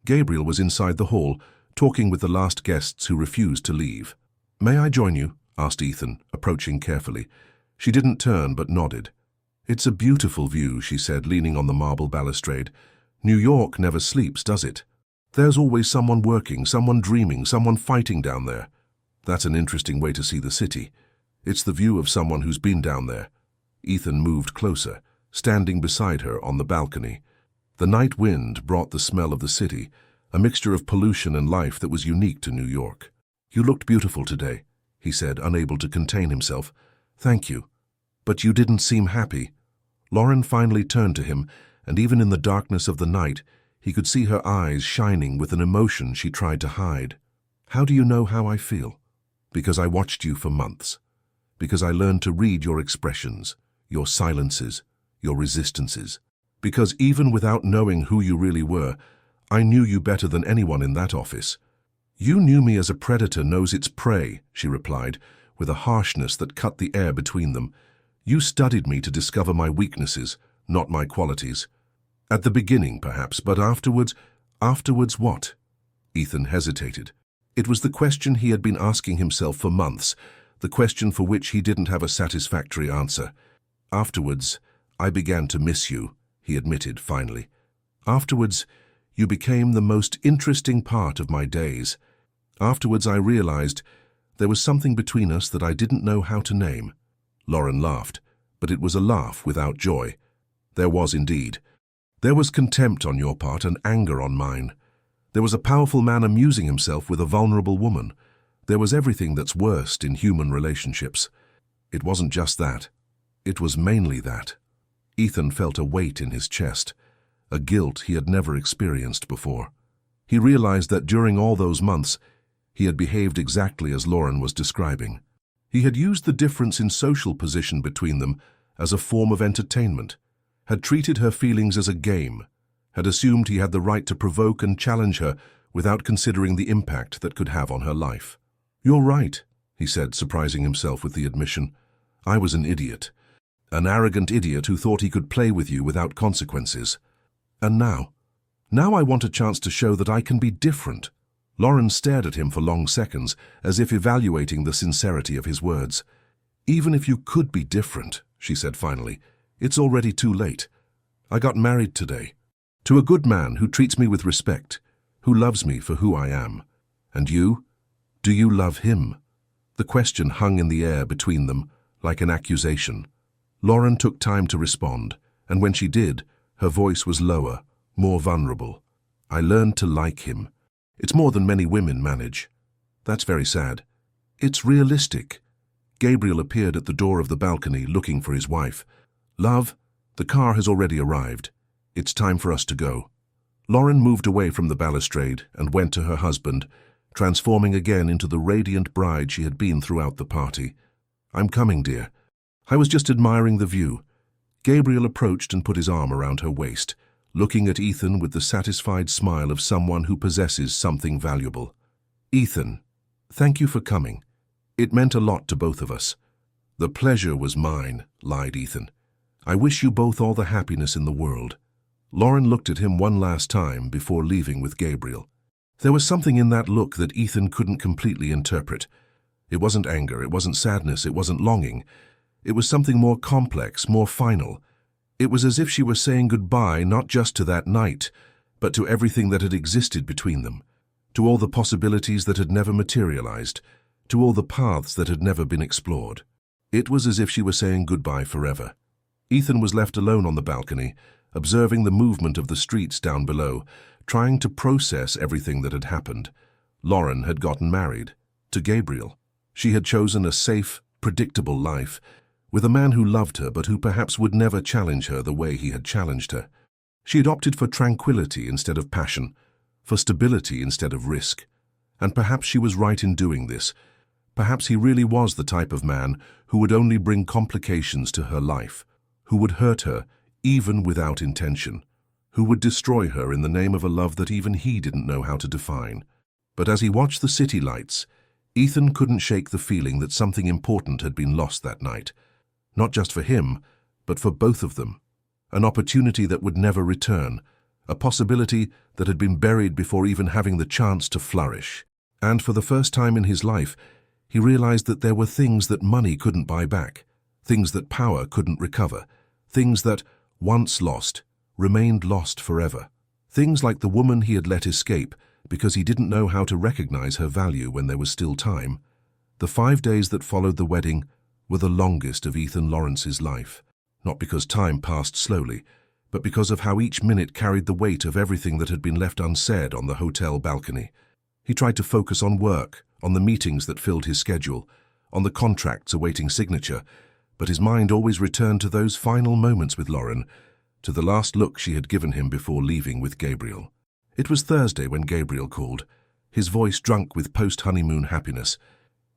Gabriel was inside the hall, talking with the last guests who refused to leave. "May I join you?" asked Ethan, approaching carefully. She didn't turn but nodded. "It's a beautiful view," she said, leaning on the marble balustrade. "New York never sleeps, does it? There's always someone working, someone dreaming, someone fighting down there. That's an interesting way to see the city. It's the view of someone who's been down there." Ethan moved closer, standing beside her on the balcony. The night wind brought the smell of the city, a mixture of pollution and life that was unique to New York. "You looked beautiful today," he said, unable to contain himself. "Thank you. But you didn't seem happy." Lauren finally turned to him, and even in the darkness of the night, he could see her eyes shining with an emotion she tried to hide. "How do you know how I feel?" "Because I watched you for months. Because I learned to read your expressions, your silences, your resistances. Because even without knowing who you really were, I knew you better than anyone in that office." "You knew me as a predator knows its prey," she replied, with a harshness that cut the air between them. "You studied me to discover my weaknesses, not my qualities. At the beginning, perhaps, but afterwards what?" Ethan hesitated. It was the question he had been asking himself for months, the question for which he didn't have a satisfactory answer. "Afterwards, I began to miss you," he admitted finally. "Afterwards, you became the most interesting part of my days. Afterwards, I realized there was something between us that I didn't know how to name." Lauren laughed, but it was a laugh without joy. "There was indeed. There was contempt on your part and anger on mine. There was a powerful man amusing himself with a vulnerable woman. There was everything that's worst in human relationships. It wasn't just that. It was mainly that." Ethan felt a weight in his chest, a guilt he had never experienced before. He realized that during all those months, he had behaved exactly as Lauren was describing. He had used the difference in social position between them as a form of entertainment, had treated her feelings as a game, had assumed he had the right to provoke and challenge her without considering the impact that could have on her life. "You're right," he said, surprising himself with the admission. "I was an idiot. An arrogant idiot who thought he could play with you without consequences. And now I want a chance to show that I can be different." Lauren stared at him for long seconds, as if evaluating the sincerity of his words. "Even if you could be different," she said finally, "it's already too late. I got married today. To a good man who treats me with respect, who loves me for who I am. And you? Do you love him?" The question hung in the air between them, like an accusation. Lauren took time to respond, and when she did, her voice was lower, more vulnerable. "I learned to like him. It's more than many women manage. That's very sad. It's realistic." Gabriel appeared at the door of the balcony looking for his wife. "Love, the car has already arrived. It's time for us to go." Lauren moved away from the balustrade and went to her husband, transforming again into the radiant bride she had been throughout the party. "I'm coming, dear. I was just admiring the view." Gabriel approached and put his arm around her waist, looking at Ethan with the satisfied smile of someone who possesses something valuable. "Ethan, thank you for coming. It meant a lot to both of us." "The pleasure was mine," lied Ethan. "I wish you both all the happiness in the world." Lauren looked at him one last time before leaving with Gabriel. There was something in that look that Ethan couldn't completely interpret. It wasn't anger, it wasn't sadness, it wasn't longing. It was something more complex, more final. It was as if she were saying goodbye not just to that night, but to everything that had existed between them, to all the possibilities that had never materialized, to all the paths that had never been explored. It was as if she were saying goodbye forever. Ethan was left alone on the balcony, observing the movement of the streets down below, trying to process everything that had happened. Lauren had gotten married to Gabriel. She had chosen a safe, predictable life, with a man who loved her but who perhaps would never challenge her the way he had challenged her. She had opted for tranquility instead of passion, for stability instead of risk. And perhaps she was right in doing this. Perhaps he really was the type of man who would only bring complications to her life, who would hurt her even without intention, who would destroy her in the name of a love that even he didn't know how to define. But as he watched the city lights, Ethan couldn't shake the feeling that something important had been lost that night. Not just for him, but for both of them. An opportunity that would never return, a possibility that had been buried before even having the chance to flourish. And for the first time in his life, he realized that there were things that money couldn't buy back, things that power couldn't recover, things that, once lost, remained lost forever. Things like the woman he had let escape because he didn't know how to recognize her value when there was still time. The 5 days that followed the wedding were the longest of Ethan Lawrence's life, not because time passed slowly, but because of how each minute carried the weight of everything that had been left unsaid on the hotel balcony. He tried to focus on work, on the meetings that filled his schedule, on the contracts awaiting signature, but his mind always returned to those final moments with Lauren, to the last look she had given him before leaving with Gabriel. It was Thursday when Gabriel called, his voice drunk with post-honeymoon happiness.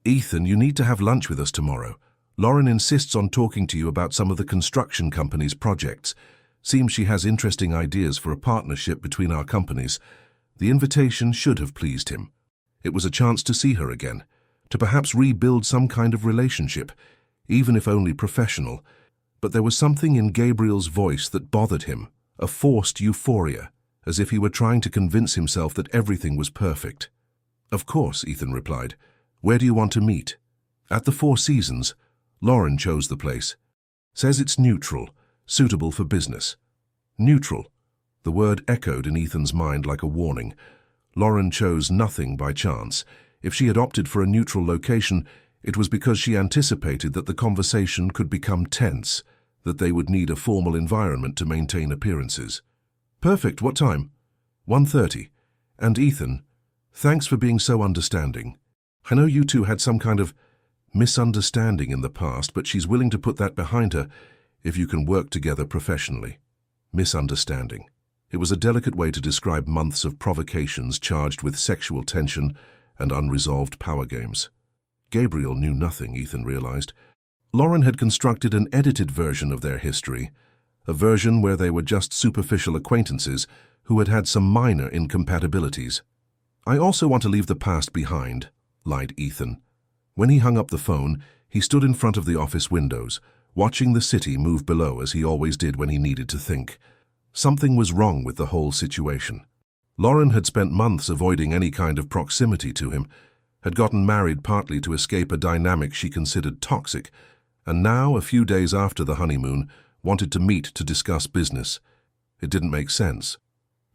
"Ethan, you need to have lunch with us tomorrow. Lauren insists on talking to you about some of the construction company's projects. Seems she has interesting ideas for a partnership between our companies." The invitation should have pleased him. It was a chance to see her again, to perhaps rebuild some kind of relationship, even if only professional. But there was something in Gabriel's voice that bothered him, a forced euphoria, as if he were trying to convince himself that everything was perfect. "Of course," Ethan replied. "Where do you want to meet?" "At the Four Seasons." Lauren chose the place. "Says it's neutral, suitable for business." Neutral. The word echoed in Ethan's mind like a warning. Lauren chose nothing by chance. If she had opted for a neutral location, it was because she anticipated that the conversation could become tense, that they would need a formal environment to maintain appearances. "Perfect. What time?" 1:30. "And Ethan, thanks for being so understanding. I know you two had some kind of misunderstanding in the past, but she's willing to put that behind her if you can work together professionally." Misunderstanding. It was a delicate way to describe months of provocations charged with sexual tension and unresolved power games. Gabriel knew nothing, Ethan realized. Lauren had constructed an edited version of their history, a version where they were just superficial acquaintances who had had some minor incompatibilities. "I also want to leave the past behind," lied Ethan. When he hung up the phone, he stood in front of the office windows, watching the city move below as he always did when he needed to think. Something was wrong with the whole situation. Lauren had spent months avoiding any kind of proximity to him, had gotten married partly to escape a dynamic she considered toxic, and now, a few days after the honeymoon, wanted to meet to discuss business. It didn't make sense,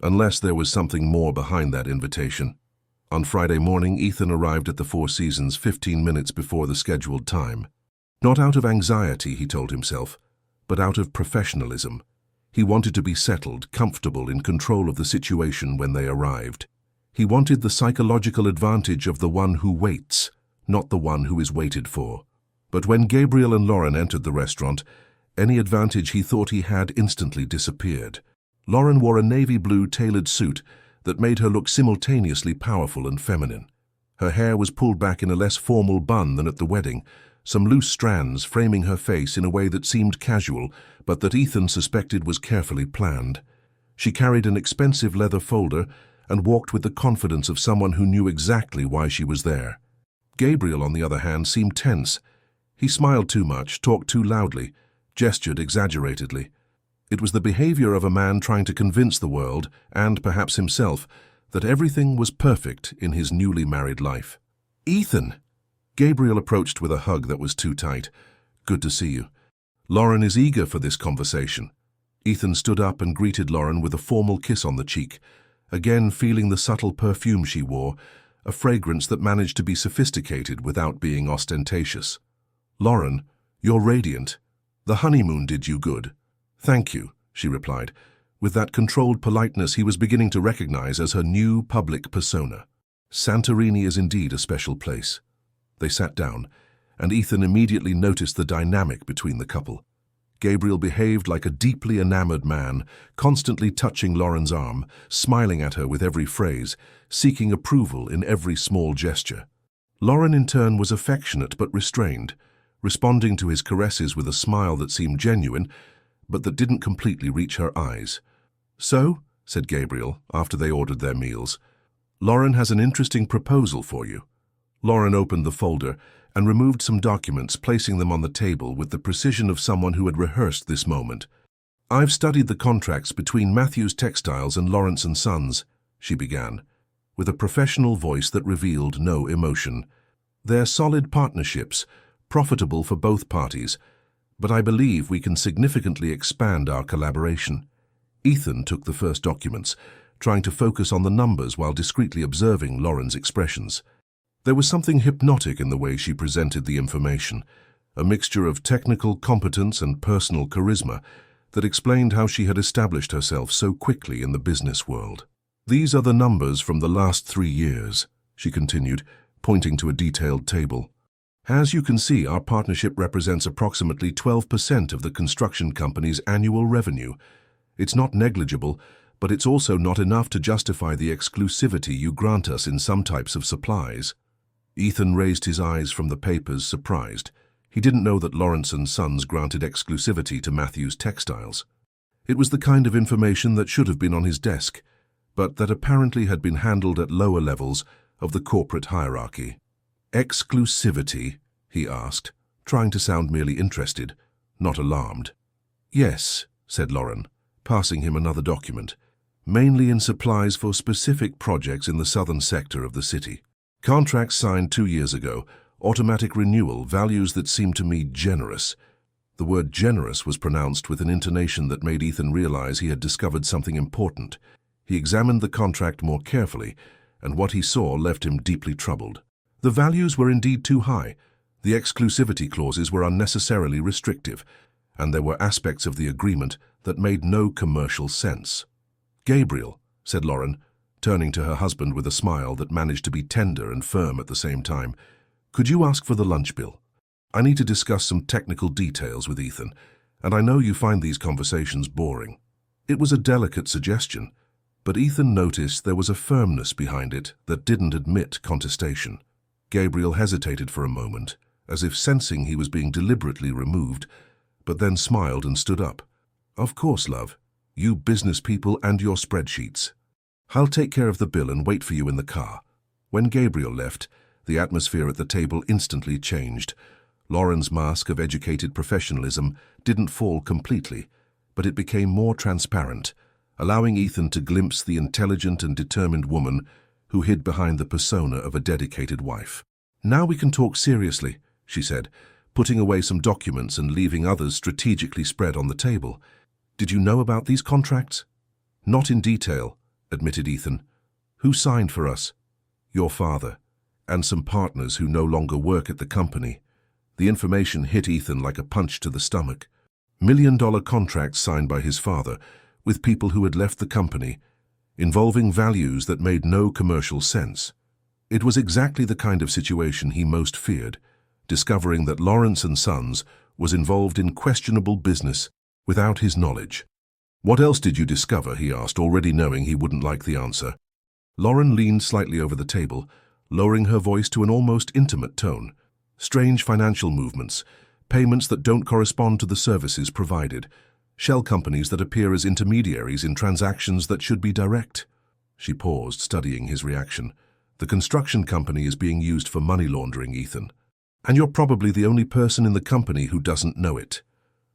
unless there was something more behind that invitation. On Friday morning, Ethan arrived at the Four Seasons 15 minutes before the scheduled time. Not out of anxiety, he told himself, but out of professionalism. He wanted to be settled, comfortable, in control of the situation when they arrived. He wanted the psychological advantage of the one who waits, not the one who is waited for. But when Gabriel and Lauren entered the restaurant, any advantage he thought he had instantly disappeared. Lauren wore a navy blue tailored suit that made her look simultaneously powerful and feminine. Her hair was pulled back in a less formal bun than at the wedding, some loose strands framing her face in a way that seemed casual, but that Ethan suspected was carefully planned. She carried an expensive leather folder and walked with the confidence of someone who knew exactly why she was there. Gabriel, on the other hand, seemed tense. He smiled too much, talked too loudly, gestured exaggeratedly. It was the behavior of a man trying to convince the world, and perhaps himself, that everything was perfect in his newly married life. "Ethan!" Gabriel approached with a hug that was too tight. "Good to see you. Lauren is eager for this conversation." Ethan stood up and greeted Lauren with a formal kiss on the cheek, again feeling the subtle perfume she wore, a fragrance that managed to be sophisticated without being ostentatious. "Lauren, you're radiant." The honeymoon did you good. Thank you, she replied, with that controlled politeness he was beginning to recognize as her new public persona. Santorini is indeed a special place. They sat down, and Ethan immediately noticed the dynamic between the couple. Gabriel behaved like a deeply enamored man, constantly touching Lauren's arm, smiling at her with every phrase, seeking approval in every small gesture. Lauren, in turn, was affectionate but restrained, responding to his caresses with a smile that seemed genuine, but that didn't completely reach her eyes. "So," said Gabriel, after they ordered their meals, "Lauren has an interesting proposal for you." Lauren opened the folder and removed some documents, placing them on the table with the precision of someone who had rehearsed this moment. "I've studied the contracts between Matthews Textiles and Lawrence & Sons," she began, with a professional voice that revealed no emotion. "They're solid partnerships, profitable for both parties, but I believe we can significantly expand our collaboration." Ethan took the first documents, trying to focus on the numbers while discreetly observing Lauren's expressions. There was something hypnotic in the way she presented the information, a mixture of technical competence and personal charisma that explained how she had established herself so quickly in the business world. "These are the numbers from the last 3 years," she continued, pointing to a detailed table. "As you can see, our partnership represents approximately 12% of the construction company's annual revenue. It's not negligible, but it's also not enough to justify the exclusivity you grant us in some types of supplies." Ethan raised his eyes from the papers, surprised. He didn't know that Lawrence & Sons granted exclusivity to Matthews Textiles. It was the kind of information that should have been on his desk, but that apparently had been handled at lower levels of the corporate hierarchy. "Exclusivity?" he asked, trying to sound merely interested, not alarmed. "Yes," said Lauren, passing him another document, "mainly in supplies for specific projects in the southern sector of the city. Contracts signed 2 years ago, automatic renewal, values that seem to me generous." The word generous was pronounced with an intonation that made Ethan realize he had discovered something important. He examined the contract more carefully, and what he saw left him deeply troubled. The values were indeed too high. The exclusivity clauses were unnecessarily restrictive, and there were aspects of the agreement that made no commercial sense. "Gabriel," said Lauren, turning to her husband with a smile that managed to be tender and firm at the same time, "could you ask for the lunch bill? I need to discuss some technical details with Ethan, and I know you find these conversations boring." It was a delicate suggestion, but Ethan noticed there was a firmness behind it that didn't admit contestation. Gabriel hesitated for a moment, as if sensing he was being deliberately removed, but then smiled and stood up. "Of course, love. You business people and your spreadsheets. I'll take care of the bill and wait for you in the car." When Gabriel left, the atmosphere at the table instantly changed. Lauren's mask of educated professionalism didn't fall completely, but it became more transparent, allowing Ethan to glimpse the intelligent and determined woman who hid behind the persona of a dedicated wife. "Now we can talk seriously," she said, putting away some documents and leaving others strategically spread on the table. "Did you know about these contracts?" "Not in detail," admitted Ethan. "Who signed for us?" "Your father, and some partners who no longer work at the company." The information hit Ethan like a punch to the stomach. $1 million contracts signed by his father with people who had left the company, involving values that made no commercial sense. It was exactly the kind of situation he most feared, discovering that Lawrence & Sons was involved in questionable business without his knowledge. "What else did you discover?" he asked, already knowing he wouldn't like the answer. Lauren leaned slightly over the table, lowering her voice to an almost intimate tone. "Strange financial movements, payments that don't correspond to the services provided, shell companies that appear as intermediaries in transactions that should be direct." She paused, studying his reaction. "The construction company is being used for money laundering, Ethan. And you're probably the only person in the company who doesn't know it."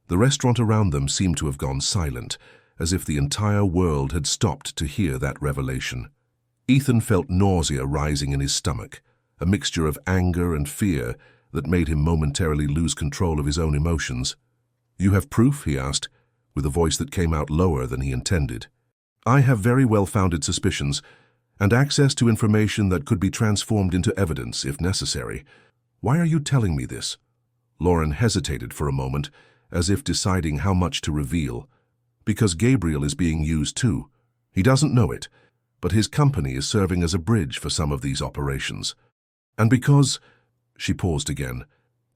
The restaurant around them seemed to have gone silent, as if the entire world had stopped to hear that revelation. Ethan felt nausea rising in his stomach, a mixture of anger and fear that made him momentarily lose control of his own emotions. "You have proof?" he asked, with a voice that came out lower than he intended. "I have very well-founded suspicions, and access to information that could be transformed into evidence if necessary. Why are you telling me this?" Lauren hesitated for a moment, as if deciding how much to reveal. Because Gabriel is being used too. He doesn't know it, but his company is serving as a bridge for some of these operations. And because, she paused again,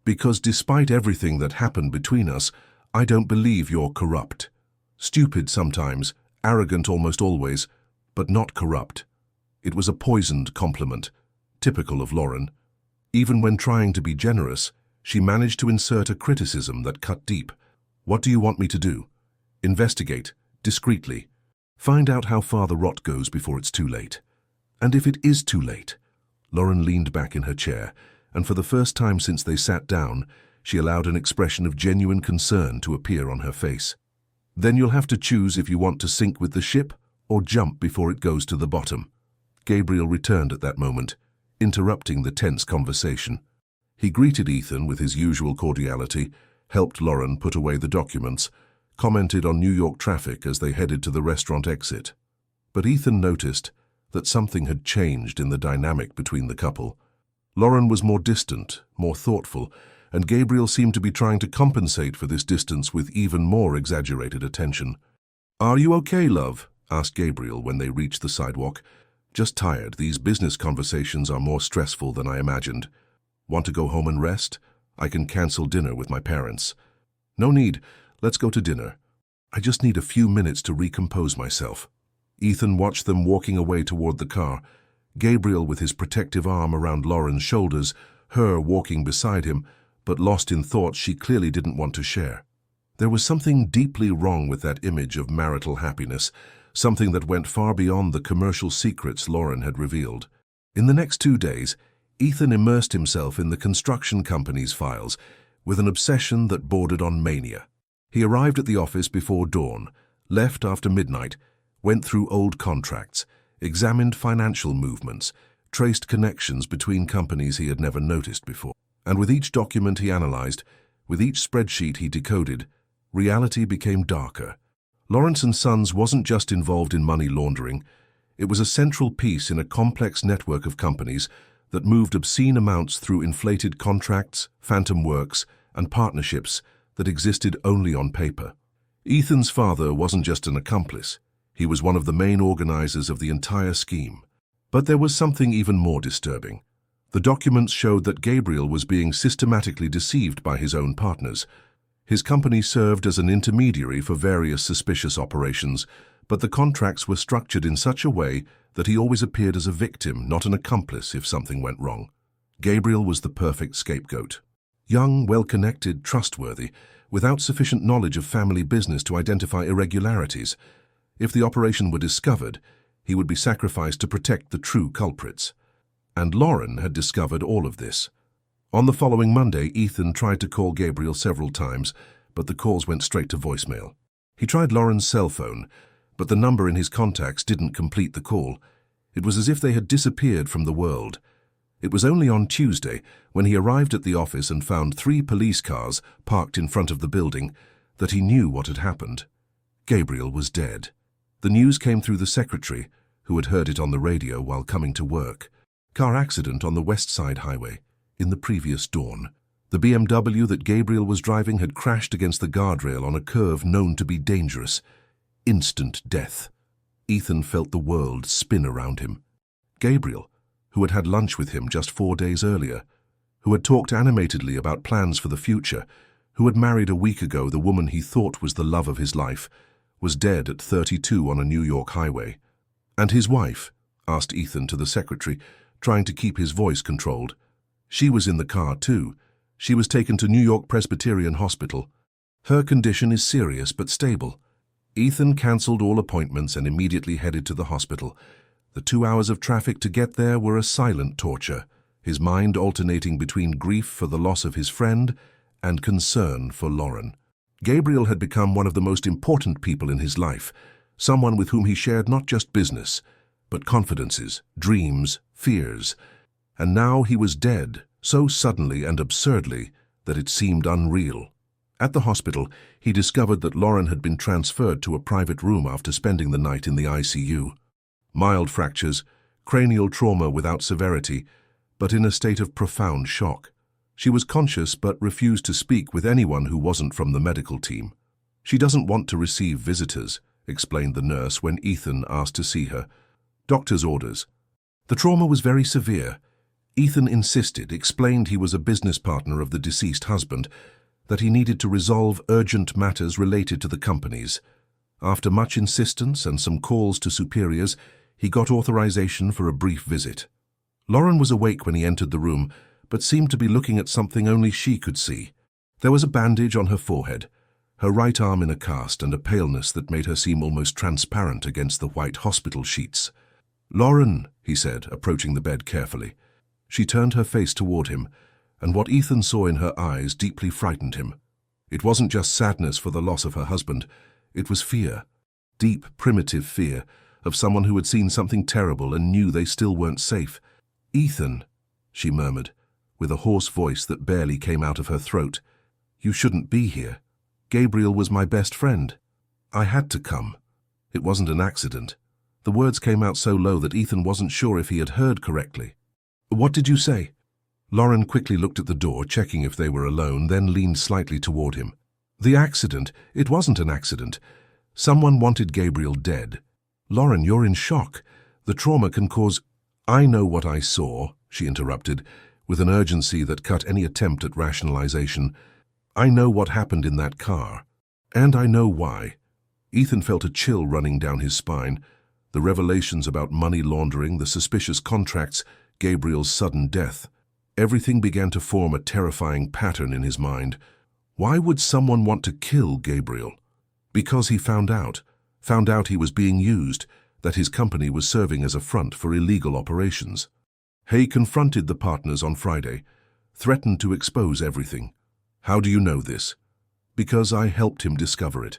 because despite everything that happened between us, I don't believe you're corrupt. Stupid sometimes, arrogant almost always, but not corrupt. It was a poisoned compliment, typical of Lauren. Even when trying to be generous, she managed to insert a criticism that cut deep. What do you want me to do? Investigate, discreetly. Find out how far the rot goes before it's too late. And if it is too late? Lauren leaned back in her chair, and for the first time since they sat down, she allowed an expression of genuine concern to appear on her face. Then you'll have to choose if you want to sink with the ship or jump before it goes to the bottom. Gabriel returned at that moment, interrupting the tense conversation. He greeted Ethan with his usual cordiality, helped Lauren put away the documents, commented on New York traffic as they headed to the restaurant exit. But Ethan noticed that something had changed in the dynamic between the couple. Lauren was more distant, more thoughtful, and Gabriel seemed to be trying to compensate for this distance with even more exaggerated attention. "Are you okay, love?" asked Gabriel when they reached the sidewalk. "Just tired. These business conversations are more stressful than I imagined. Want to go home and rest? I can cancel dinner with my parents." "No need. Let's go to dinner. I just need a few minutes to recompose myself." Ethan watched them walking away toward the car, Gabriel with his protective arm around Lauren's shoulders, her walking beside him, but lost in thoughts she clearly didn't want to share. There was something deeply wrong with that image of marital happiness, something that went far beyond the commercial secrets Lauren had revealed. In the next 2 days, Ethan immersed himself in the construction company's files with an obsession that bordered on mania. He arrived at the office before dawn, left after midnight, went through old contracts, examined financial movements, traced connections between companies he had never noticed before. And with each document he analyzed, with each spreadsheet he decoded, reality became darker. Lawrence & Sons wasn't just involved in money laundering. It was a central piece in a complex network of companies that moved obscene amounts through inflated contracts, phantom works, and partnerships that existed only on paper. Ethan's father wasn't just an accomplice. He was one of the main organizers of the entire scheme. But there was something even more disturbing. The documents showed that Gabriel was being systematically deceived by his own partners. His company served as an intermediary for various suspicious operations, but the contracts were structured in such a way that he always appeared as a victim, not an accomplice, if something went wrong. Gabriel was the perfect scapegoat. Young, well-connected, trustworthy, without sufficient knowledge of family business to identify irregularities. If the operation were discovered, he would be sacrificed to protect the true culprits. And Lauren had discovered all of this. On the following Monday, Ethan tried to call Gabriel several times, but the calls went straight to voicemail. He tried Lauren's cell phone, but the number in his contacts didn't complete the call. It was as if they had disappeared from the world. It was only on Tuesday, when he arrived at the office and found 3 police cars parked in front of the building, that he knew what had happened. Gabriel was dead. The news came through the secretary, who had heard it on the radio while coming to work. Car accident on the West Side Highway, in the previous dawn. The BMW that Gabriel was driving had crashed against the guardrail on a curve known to be dangerous. Instant death. Ethan felt the world spin around him. Gabriel, who had had lunch with him just 4 days earlier, who had talked animatedly about plans for the future, who had married a week ago the woman he thought was the love of his life, was dead at 32 on a New York highway. "And his wife?" asked Ethan to the secretary, trying to keep his voice controlled. "She was in the car too. She was taken to New York Presbyterian Hospital. Her condition is serious but stable." Ethan cancelled all appointments and immediately headed to the hospital. The 2 hours of traffic to get there were a silent torture, his mind alternating between grief for the loss of his friend and concern for Lauren. Gabriel had become one of the most important people in his life, someone with whom he shared not just business, but confidences, dreams, fears. And now he was dead, so suddenly and absurdly that it seemed unreal. At the hospital, he discovered that Lauren had been transferred to a private room after spending the night in the ICU. Mild fractures, cranial trauma without severity, but in a state of profound shock. She was conscious but refused to speak with anyone who wasn't from the medical team. She doesn't want to receive visitors, explained the nurse when Ethan asked to see her. Doctor's orders. The trauma was very severe. Ethan insisted, explained he was a business partner of the deceased husband, that he needed to resolve urgent matters related to the companies. After much insistence and some calls to superiors, he got authorization for a brief visit. Lauren was awake when he entered the room, but seemed to be looking at something only she could see. There was a bandage on her forehead, her right arm in a cast, and a paleness that made her seem almost transparent against the white hospital sheets. "Lauren," he said, approaching the bed carefully. She turned her face toward him, and what Ethan saw in her eyes deeply frightened him. It wasn't just sadness for the loss of her husband. It was fear, deep, primitive fear, of someone who had seen something terrible and knew they still weren't safe. "Ethan," she murmured, with a hoarse voice that barely came out of her throat, "you shouldn't be here. Gabriel was my best friend. I had to come. It wasn't an accident." The words came out so low that Ethan wasn't sure if he had heard correctly. "What did you say?" Lauren quickly looked at the door, checking if they were alone, then leaned slightly toward him. "The accident. It wasn't an accident. Someone wanted Gabriel dead." "Lauren, you're in shock. The trauma can cause—" "I know what I saw," she interrupted, with an urgency that cut any attempt at rationalization. "I know what happened in that car. And I know why." Ethan felt a chill running down his spine. The revelations about money laundering, the suspicious contracts, Gabriel's sudden death. Everything began to form a terrifying pattern in his mind. Why would someone want to kill Gabriel? Because he found out he was being used, that his company was serving as a front for illegal operations. Hay confronted the partners on Friday, threatened to expose everything. "How do you know this?" "Because I helped him discover it.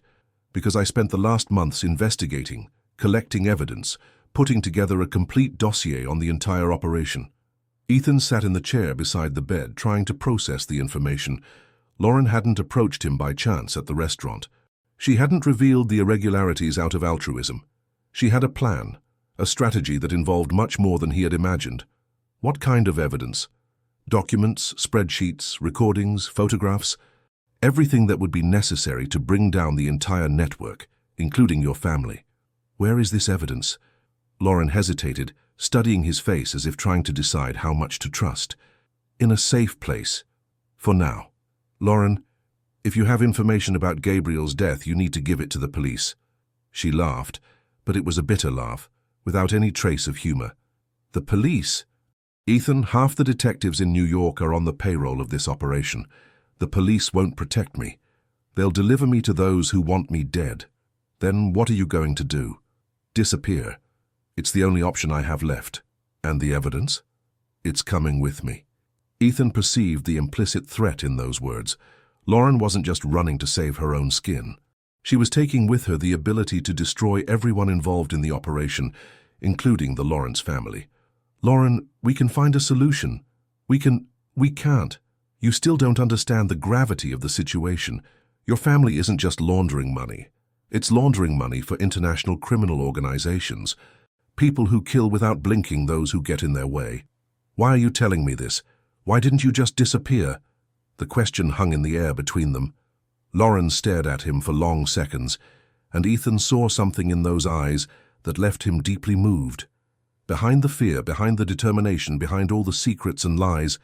Because I spent the last months investigating, collecting evidence, putting together a complete dossier on the entire operation." Ethan sat in the chair beside the bed, trying to process the information. Lauren hadn't approached him by chance at the restaurant. She hadn't revealed the irregularities out of altruism. She had a plan, a strategy that involved much more than he had imagined. What kind of evidence? Documents, spreadsheets, recordings, photographs? Everything that would be necessary to bring down the entire network, including your family. "Where is this evidence?" Lauren hesitated, studying his face as if trying to decide how much to trust. "In a safe place. For now. Lauren, if you have information about Gabriel's death, you need to give it to the police." She laughed, but it was a bitter laugh, without any trace of humor. "The police?" "Ethan, half the detectives in New York are on the payroll of this operation. The police won't protect me. They'll deliver me to those who want me dead. Then what are you going to do? Disappear. It's the only option I have left. And the evidence? It's coming with me." Ethan perceived the implicit threat in those words. Lauren wasn't just running to save her own skin. She was taking with her the ability to destroy everyone involved in the operation, including the Lawrence family. "Lauren, we can find a solution. We can't. You still don't understand the gravity of the situation. Your family isn't just laundering money. It's laundering money for international criminal organizations. People who kill without blinking those who get in their way. Why are you telling me this? Why didn't you just disappear?" The question hung in the air between them. Lauren stared at him for long seconds, and Ethan saw something in those eyes that left him deeply moved. Behind the fear, behind the determination, behind all the secrets and lies,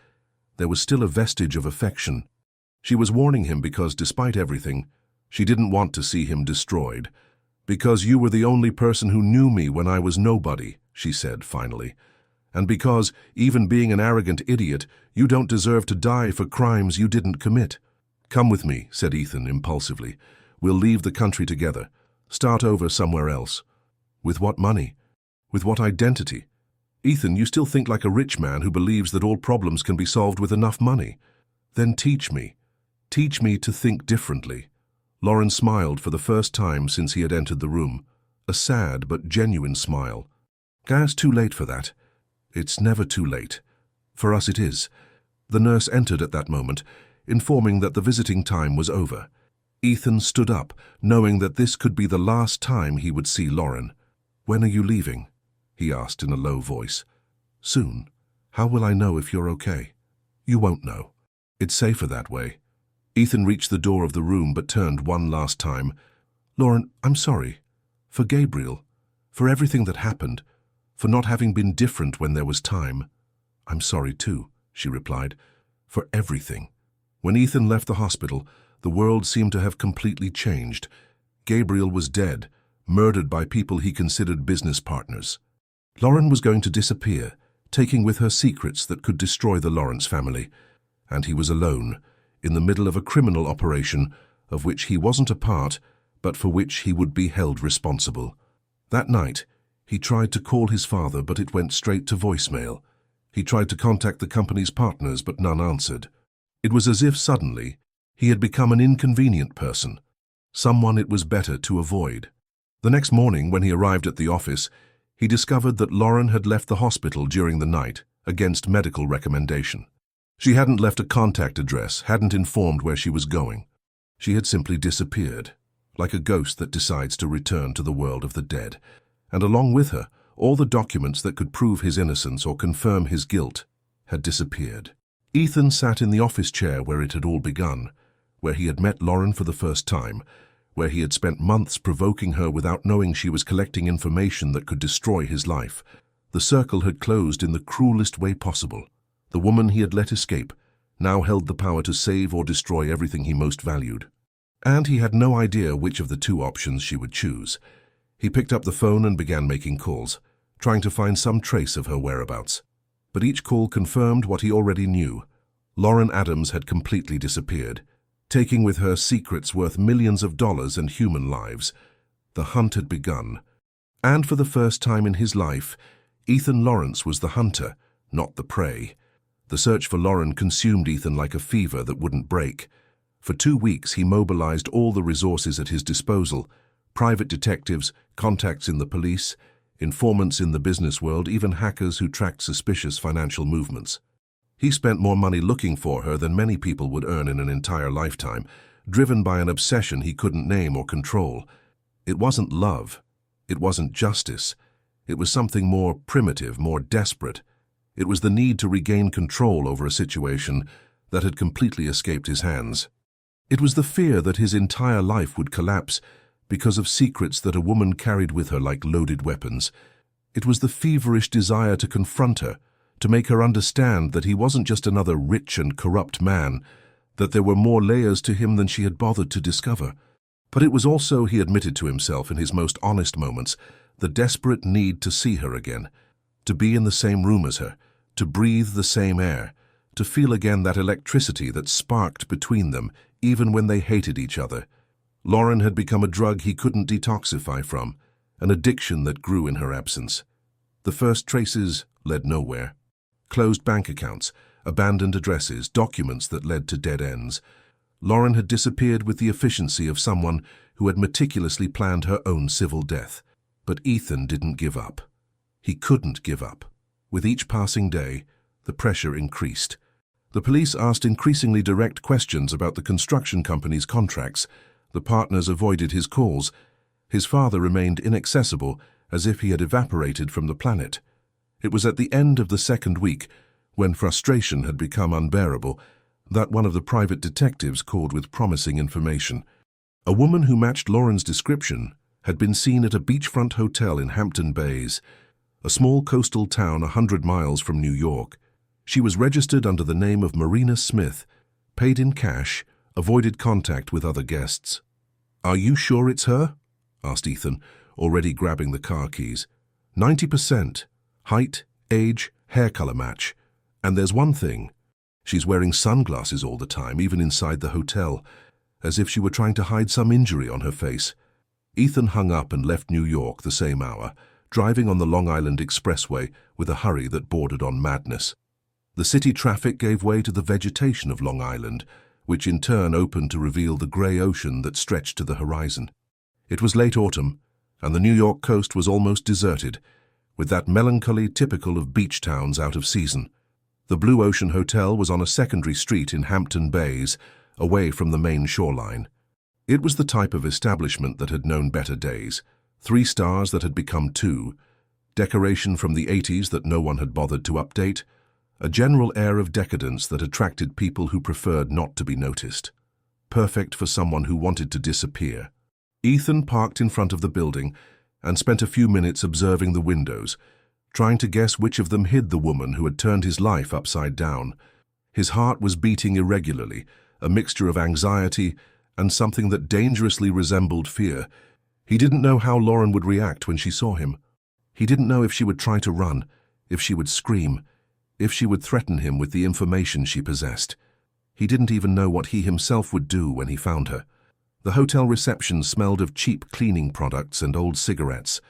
there was still a vestige of affection. She was warning him because, despite everything, she didn't want to see him destroyed. "Because you were the only person who knew me when I was nobody," she said finally. "And because, even being an arrogant idiot, you don't deserve to die for crimes you didn't commit." "Come with me," said Ethan impulsively. "We'll leave the country together. Start over somewhere else." "With what money? With what identity?" "Ethan, you still think like a rich man who believes that all problems can be solved with enough money. Then teach me. Teach me to think differently." Lauren smiled for the first time since he had entered the room. A sad but genuine smile. "It's too late for that." "It's never too late. For us it is." The nurse entered at that moment, informing that the visiting time was over. Ethan stood up, knowing that this could be the last time he would see Lauren. "When are you leaving?" he asked in a low voice. "Soon. How will I know if you're okay?" "You won't know." It's safer that way. Ethan reached the door of the room but turned one last time. Lauren, I'm sorry. For Gabriel. For everything that happened. For not having been different when there was time. I'm sorry too, she replied. For everything. When Ethan left the hospital, the world seemed to have completely changed. Gabriel was dead, murdered by people he considered business partners. Lauren was going to disappear, taking with her secrets that could destroy the Lawrence family. And he was alone, in the middle of a criminal operation of which he wasn't a part, but for which he would be held responsible. That night, he tried to call his father, but it went straight to voicemail. He tried to contact the company's partners, but none answered. It was as if suddenly he had become an inconvenient person, someone it was better to avoid. The next morning, when he arrived at the office, he discovered that Lauren had left the hospital during the night, against medical recommendation. She hadn't left a contact address, hadn't informed where she was going. She had simply disappeared, like a ghost that decides to return to the world of the dead. And along with her, all the documents that could prove his innocence or confirm his guilt had disappeared. Ethan sat in the office chair where it had all begun, where he had met Lauren for the first time, where he had spent months provoking her without knowing she was collecting information that could destroy his life. The circle had closed in the cruelest way possible. The woman he had let escape now held the power to save or destroy everything he most valued. And he had no idea which of the two options she would choose. He picked up the phone and began making calls, trying to find some trace of her whereabouts. But each call confirmed what he already knew. Lauren Adams had completely disappeared, taking with her secrets worth millions of dollars and human lives. The hunt had begun. And for the first time in his life, Ethan Lawrence was the hunter, not the prey. The search for Lauren consumed Ethan like a fever that wouldn't break. For 2 weeks, he mobilized all the resources at his disposal: private detectives, contacts in the police, informants in the business world, even hackers who tracked suspicious financial movements. He spent more money looking for her than many people would earn in an entire lifetime, driven by an obsession he couldn't name or control. It wasn't love. It wasn't justice. It was something more primitive, more desperate. It was the need to regain control over a situation that had completely escaped his hands. It was the fear that his entire life would collapse because of secrets that a woman carried with her like loaded weapons. It was the feverish desire to confront her, to make her understand that he wasn't just another rich and corrupt man, that there were more layers to him than she had bothered to discover. But it was also, he admitted to himself in his most honest moments, the desperate need to see her again, to be in the same room as her, to breathe the same air, to feel again that electricity that sparked between them, even when they hated each other. Lauren had become a drug he couldn't detoxify from, an addiction that grew in her absence. The first traces led nowhere. Closed bank accounts, abandoned addresses, documents that led to dead ends. Lauren had disappeared with the efficiency of someone who had meticulously planned her own civil death. But Ethan didn't give up. He couldn't give up. With each passing day, the pressure increased. The police asked increasingly direct questions about the construction company's contracts. The partners avoided his calls. His father remained inaccessible, as if he had evaporated from the planet. It was at the end of the second week, when frustration had become unbearable, that one of the private detectives called with promising information. A woman who matched Lauren's description had been seen at a beachfront hotel in Hampton Bays, a small coastal town 100 miles from New York. She was registered under the name of Marina Smith, paid in cash, avoided contact with other guests. "Are you sure it's her?" asked Ethan, already grabbing the car keys. 90%. Height, age, hair color match. And there's one thing. She's wearing sunglasses all the time, even inside the hotel, as if she were trying to hide some injury on her face. Ethan hung up and left New York the same hour, driving on the Long Island Expressway with a hurry that bordered on madness. The city traffic gave way to the vegetation of Long Island, which in turn opened to reveal the gray ocean that stretched to the horizon. It was late autumn, and the New York coast was almost deserted, with that melancholy typical of beach towns out of season. The Blue Ocean Hotel was on a secondary street in Hampton Bays, away from the main shoreline. It was the type of establishment that had known better days, 3 stars that had become 2, decoration from the 80s that no one had bothered to update, a general air of decadence that attracted people who preferred not to be noticed. Perfect for someone who wanted to disappear. Ethan parked in front of the building and spent a few minutes observing the windows, trying to guess which of them hid the woman who had turned his life upside down. His heart was beating irregularly, a mixture of anxiety and something that dangerously resembled fear. He didn't know how Lauren would react when she saw him. He didn't know if she would try to run, if she would scream, if she would threaten him with the information she possessed. He didn't even know what he himself would do when he found her. The hotel reception smelled of cheap cleaning products and old cigarettes.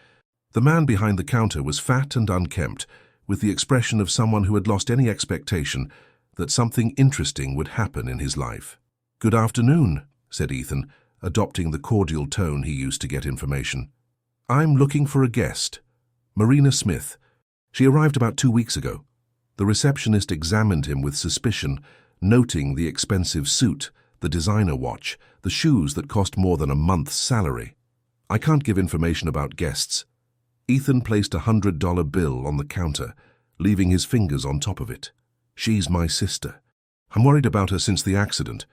The man behind the counter was fat and unkempt, with the expression of someone who had lost any expectation that something interesting would happen in his life. "Good afternoon," said Ethan, adopting the cordial tone he used to get information. "I'm looking for a guest. Marina Smith. She arrived about 2 weeks ago." The receptionist examined him with suspicion, noting the expensive suit, the designer watch, the shoes that cost more than a month's salary. "I can't give information about guests." Ethan placed a $100 bill on the counter, leaving his fingers on top of it. "She's my sister. I'm worried about her since the accident."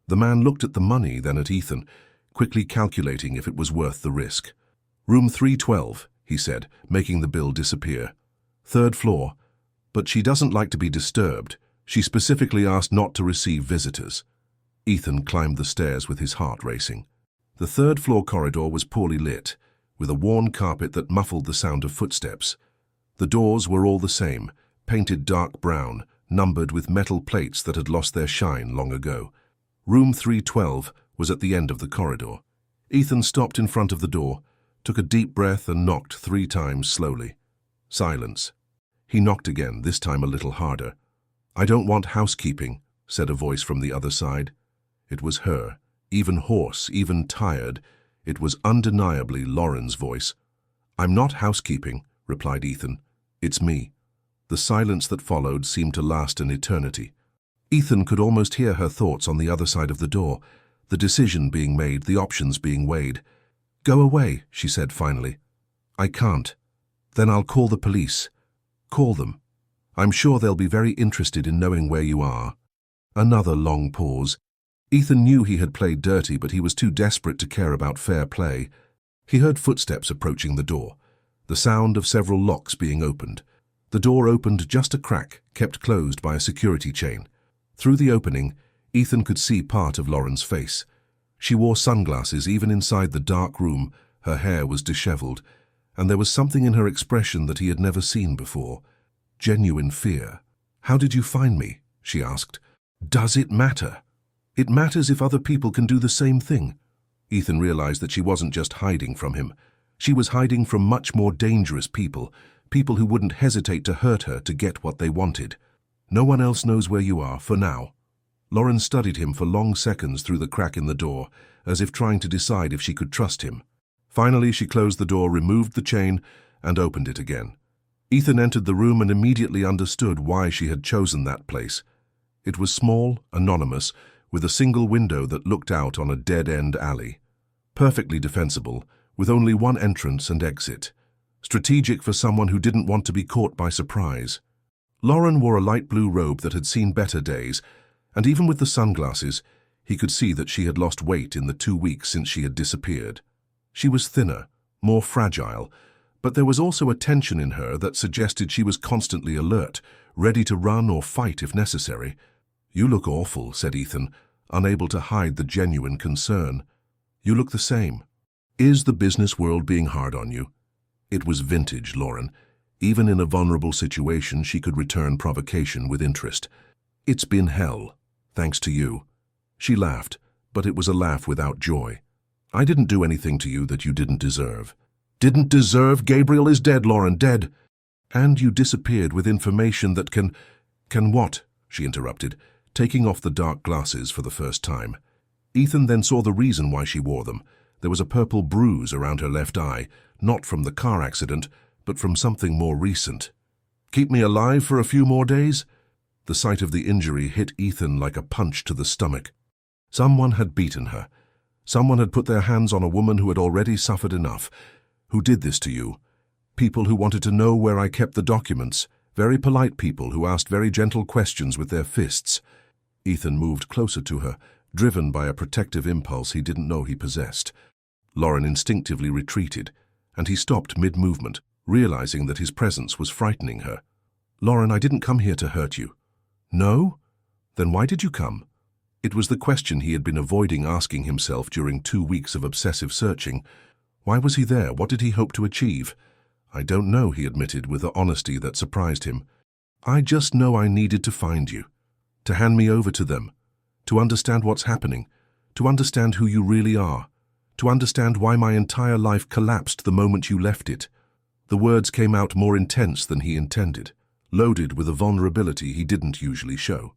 The man looked at the money, then at Ethan, quickly calculating if it was worth the risk. "Room 312, he said, making the bill disappear. "Third floor. But she doesn't like to be disturbed. She specifically asked not to receive visitors." Ethan climbed the stairs with his heart racing. The third-floor corridor was poorly lit, with a worn carpet that muffled the sound of footsteps. The doors were all the same, painted dark brown, numbered with metal plates that had lost their shine long ago. Room 312 was at the end of the corridor. Ethan stopped in front of the door, took a deep breath and knocked 3 times slowly. Silence. He knocked again, this time a little harder. "I don't want housekeeping," said a voice from the other side. It was her, even hoarse, even tired. It was undeniably Lauren's voice. "I'm not housekeeping," replied Ethan. "It's me." The silence that followed seemed to last an eternity. Ethan could almost hear her thoughts on the other side of the door, the decision being made, the options being weighed. "Go away," she said finally. "I can't. Then I'll call the police." "Call them. I'm sure they'll be very interested in knowing where you are." Another long pause. Ethan knew he had played dirty, but he was too desperate to care about fair play. He heard footsteps approaching the door, the sound of several locks being opened. The door opened just a crack, kept closed by a security chain. Through the opening, Ethan could see part of Lauren's face. She wore sunglasses even inside the dark room, her hair was disheveled, and there was something in her expression that he had never seen before. Genuine fear. "How did you find me?" she asked. "Does it matter?" "It matters if other people can do the same thing." Ethan realized that she wasn't just hiding from him. She was hiding from much more dangerous people, people who wouldn't hesitate to hurt her to get what they wanted. "No one else knows where you are, for now." Lauren studied him for long seconds through the crack in the door, as if trying to decide if she could trust him. Finally, she closed the door, removed the chain, and opened it again. Ethan entered the room and immediately understood why she had chosen that place. It was small, anonymous, with a single window that looked out on a dead-end alley. Perfectly defensible, with only one entrance and exit. Strategic for someone who didn't want to be caught by surprise. Lauren wore a light blue robe that had seen better days, and even with the sunglasses, he could see that she had lost weight in the 2 weeks since she had disappeared. She was thinner, more fragile, but there was also a tension in her that suggested she was constantly alert, ready to run or fight if necessary. "You look awful," said Ethan, unable to hide the genuine concern. "You look the same. Is the business world being hard on you?" It was vintage Lauren. Even in a vulnerable situation, she could return provocation with interest. "It's been hell, thanks to you." She laughed, but it was a laugh without joy. "I didn't do anything to you that you didn't deserve." "Didn't deserve? Gabriel is dead, Lauren, dead." "And you disappeared with information that can what?" she interrupted, taking off the dark glasses for the first time. Ethan then saw the reason why she wore them. There was a purple bruise around her left eye, not from the car accident, but from something more recent. "Keep me alive for a few more days?" The sight of the injury hit Ethan like a punch to the stomach. Someone had beaten her. Someone had put their hands on a woman who had already suffered enough. "Who did this to you?" "People who wanted to know where I kept the documents. Very polite people who asked very gentle questions with their fists. Ethan moved closer to her, driven by a protective impulse he didn't know he possessed. Lauren instinctively retreated, and he stopped mid-movement, realizing that his presence was frightening her. "Lauren, I didn't come here to hurt you." "No? Then why did you come?" It was the question he had been avoiding asking himself during 2 weeks of obsessive searching. Why was he there? What did he hope to achieve? "I don't know," he admitted with an honesty that surprised him. "I just know I needed to find you, to hand me over to them, to understand what's happening, to understand who you really are, to understand why my entire life collapsed the moment you left it." The words came out more intense than he intended, loaded with a vulnerability he didn't usually show.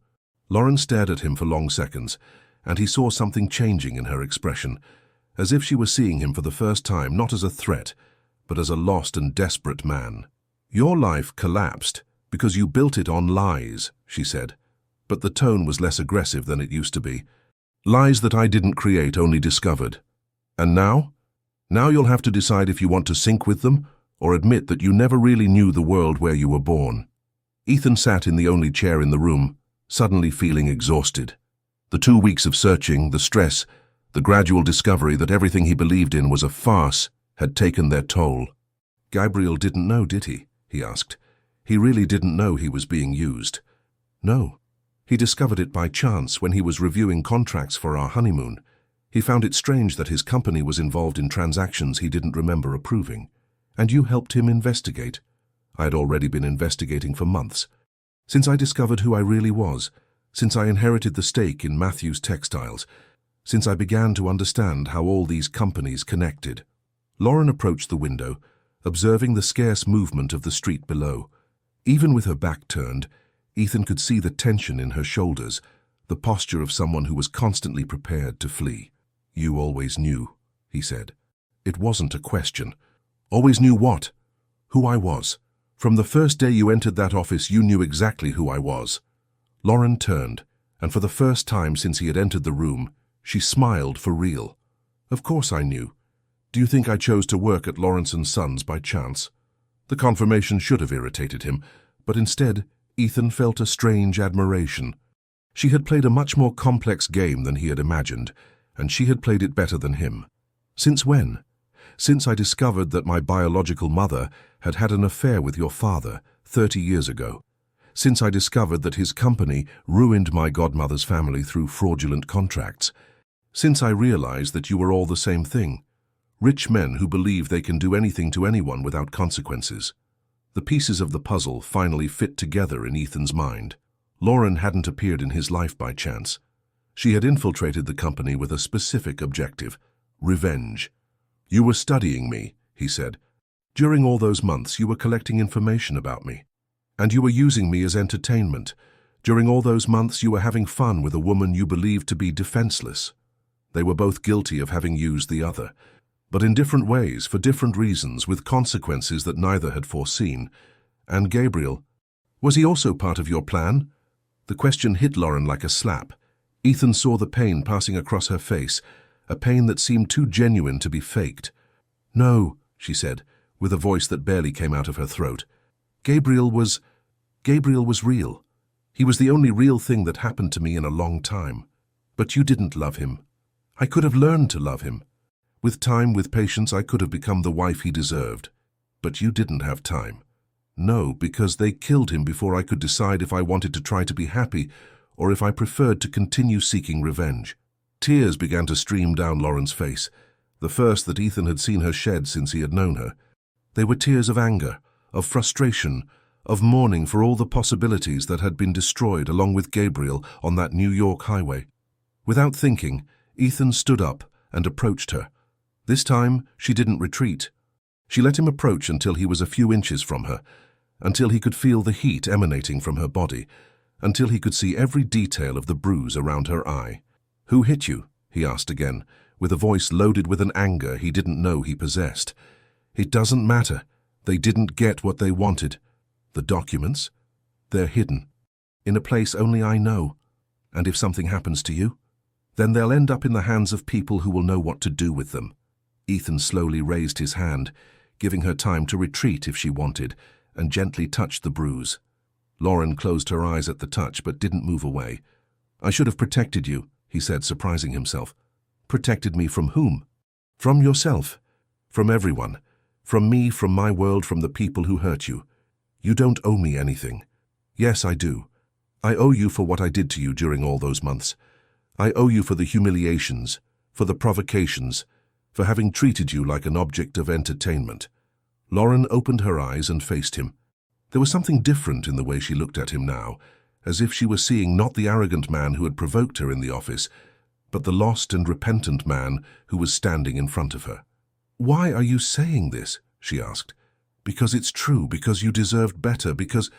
Lauren stared at him for long seconds, and he saw something changing in her expression, as if she was seeing him for the first time not as a threat, but as a lost and desperate man. "Your life collapsed because you built it on lies," she said, but the tone was less aggressive than it used to be. "Lies that I didn't create, only discovered. And now? Now you'll have to decide if you want to sink with them or admit that you never really knew the world where you were born." Ethan sat in the only chair in the room, suddenly feeling exhausted. The 2 weeks of searching, the stress, the gradual discovery that everything he believed in was a farce had taken their toll. "Gabriel didn't know, did he?" he asked. "He really didn't know he was being used." "No. He discovered it by chance when he was reviewing contracts for our honeymoon. He found it strange that his company was involved in transactions he didn't remember approving. And you helped him investigate." "I had already been investigating for months. Since I discovered who I really was, since I inherited the stake in Matthew's Textiles, since I began to understand how all these companies connected." Lauren approached the window, observing the scarce movement of the street below. Even with her back turned, Ethan could see the tension in her shoulders, the posture of someone who was constantly prepared to flee. "You always knew," he said. "It wasn't a question." "Always knew what?" "Who I was. From the first day you entered that office, you knew exactly who I was." Lauren turned, and for the first time since he had entered the room, she smiled for real. "Of course I knew. Do you think I chose to work at Lawrence & Sons by chance?" The confirmation should have irritated him, but instead, Ethan felt a strange admiration. She had played a much more complex game than he had imagined, and she had played it better than him. "Since when?" "Since I discovered that my biological mother had had an affair with your father 30 years ago. Since I discovered that his company ruined my godmother's family through fraudulent contracts. Since I realized that you were all the same thing. Rich men who believe they can do anything to anyone without consequences." The pieces of the puzzle finally fit together in Ethan's mind. Lauren hadn't appeared in his life by chance. She had infiltrated the company with a specific objective: revenge. "You were studying me," he said. "During all those months you were collecting information about me. And you were using me as entertainment. During all those months you were having fun with a woman you believed to be defenseless." They were both guilty of having used the other, but in different ways, for different reasons, with consequences that neither had foreseen. "And Gabriel, was he also part of your plan?" The question hit Lauren like a slap. Ethan saw the pain passing across her face, a pain that seemed too genuine to be faked. "No," she said, with a voice that barely came out of her throat. Gabriel was real. He was the only real thing that happened to me in a long time. But you didn't love him. I could have learned to love him. With time, with patience, I could have become the wife he deserved. But you didn't have time. No, because they killed him before I could decide if I wanted to try to be happy or if I preferred to continue seeking revenge." Tears began to stream down Lauren's face, the first that Ethan had seen her shed since he had known her. They were tears of anger, of frustration, of mourning for all the possibilities that had been destroyed along with Gabriel on that New York highway. Without thinking, Ethan stood up and approached her. This time, she didn't retreat. She let him approach until he was a few inches from her, until he could feel the heat emanating from her body, until he could see every detail of the bruise around her eye. "Who hit you?" he asked again, with a voice loaded with an anger he didn't know he possessed. "It doesn't matter. They didn't get what they wanted. The documents? They're hidden, in a place only I know. And if something happens to you, then they'll end up in the hands of people who will know what to do with them." Ethan slowly raised his hand, giving her time to retreat if she wanted, and gently touched the bruise. Lauren closed her eyes at the touch but didn't move away. "I should have protected you," he said, surprising himself. "Protected me from whom?" "From yourself. From everyone. From me, from my world, from the people who hurt you. You don't owe me anything." "Yes, I do. I owe you for what I did to you during all those months. I owe you for the humiliations, for the provocations, for having treated you like an object of entertainment." Lauren opened her eyes and faced him. There was something different in the way she looked at him now, as if she were seeing not the arrogant man who had provoked her in the office, but the lost and repentant man who was standing in front of her. "Why are you saying this?" she asked. "Because it's true, because you deserved better, because—"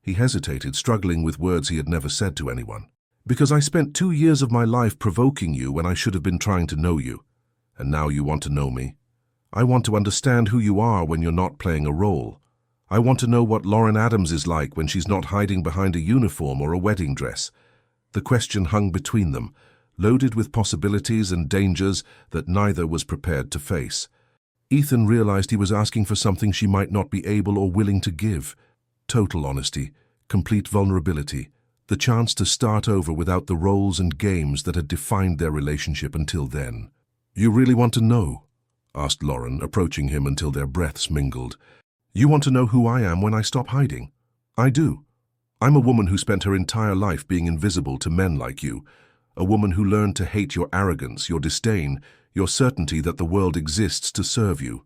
He hesitated, struggling with words he had never said to anyone. "Because I spent 2 years of my life provoking you when I should have been trying to know you. And now you want to know me. I want to understand who you are when you're not playing a role. I want to know what Lauren Adams is like when she's not hiding behind a uniform or a wedding dress." The question hung between them, loaded with possibilities and dangers that neither was prepared to face. Ethan realized he was asking for something she might not be able or willing to give. Total honesty, complete vulnerability, the chance to start over without the roles and games that had defined their relationship until then. "You really want to know?" asked Lauren, approaching him until their breaths mingled. "You want to know who I am when I stop hiding?" "I do. I'm a woman who spent her entire life being invisible to men like you, a woman who learned to hate your arrogance, your disdain, your certainty that the world exists to serve you."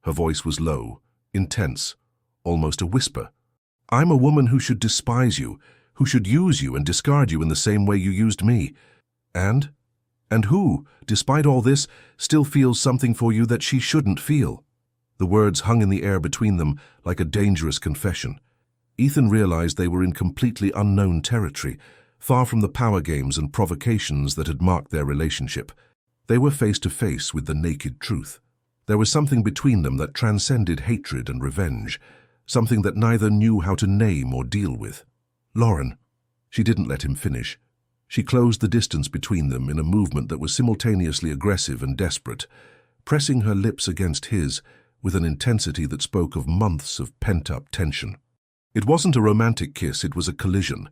Her voice was low, intense, almost a whisper. "I'm a woman who should despise you, who should use you and discard you in the same way you used me. And who, despite all this, still feels something for you that she shouldn't feel." The words hung in the air between them like a dangerous confession. Ethan realized they were in completely unknown territory, far from the power games and provocations that had marked their relationship. They were face to face with the naked truth. There was something between them that transcended hatred and revenge, something that neither knew how to name or deal with. "Lauren." She didn't let him finish. She closed the distance between them in a movement that was simultaneously aggressive and desperate, pressing her lips against his with an intensity that spoke of months of pent-up tension. It wasn't a romantic kiss, it was a collision.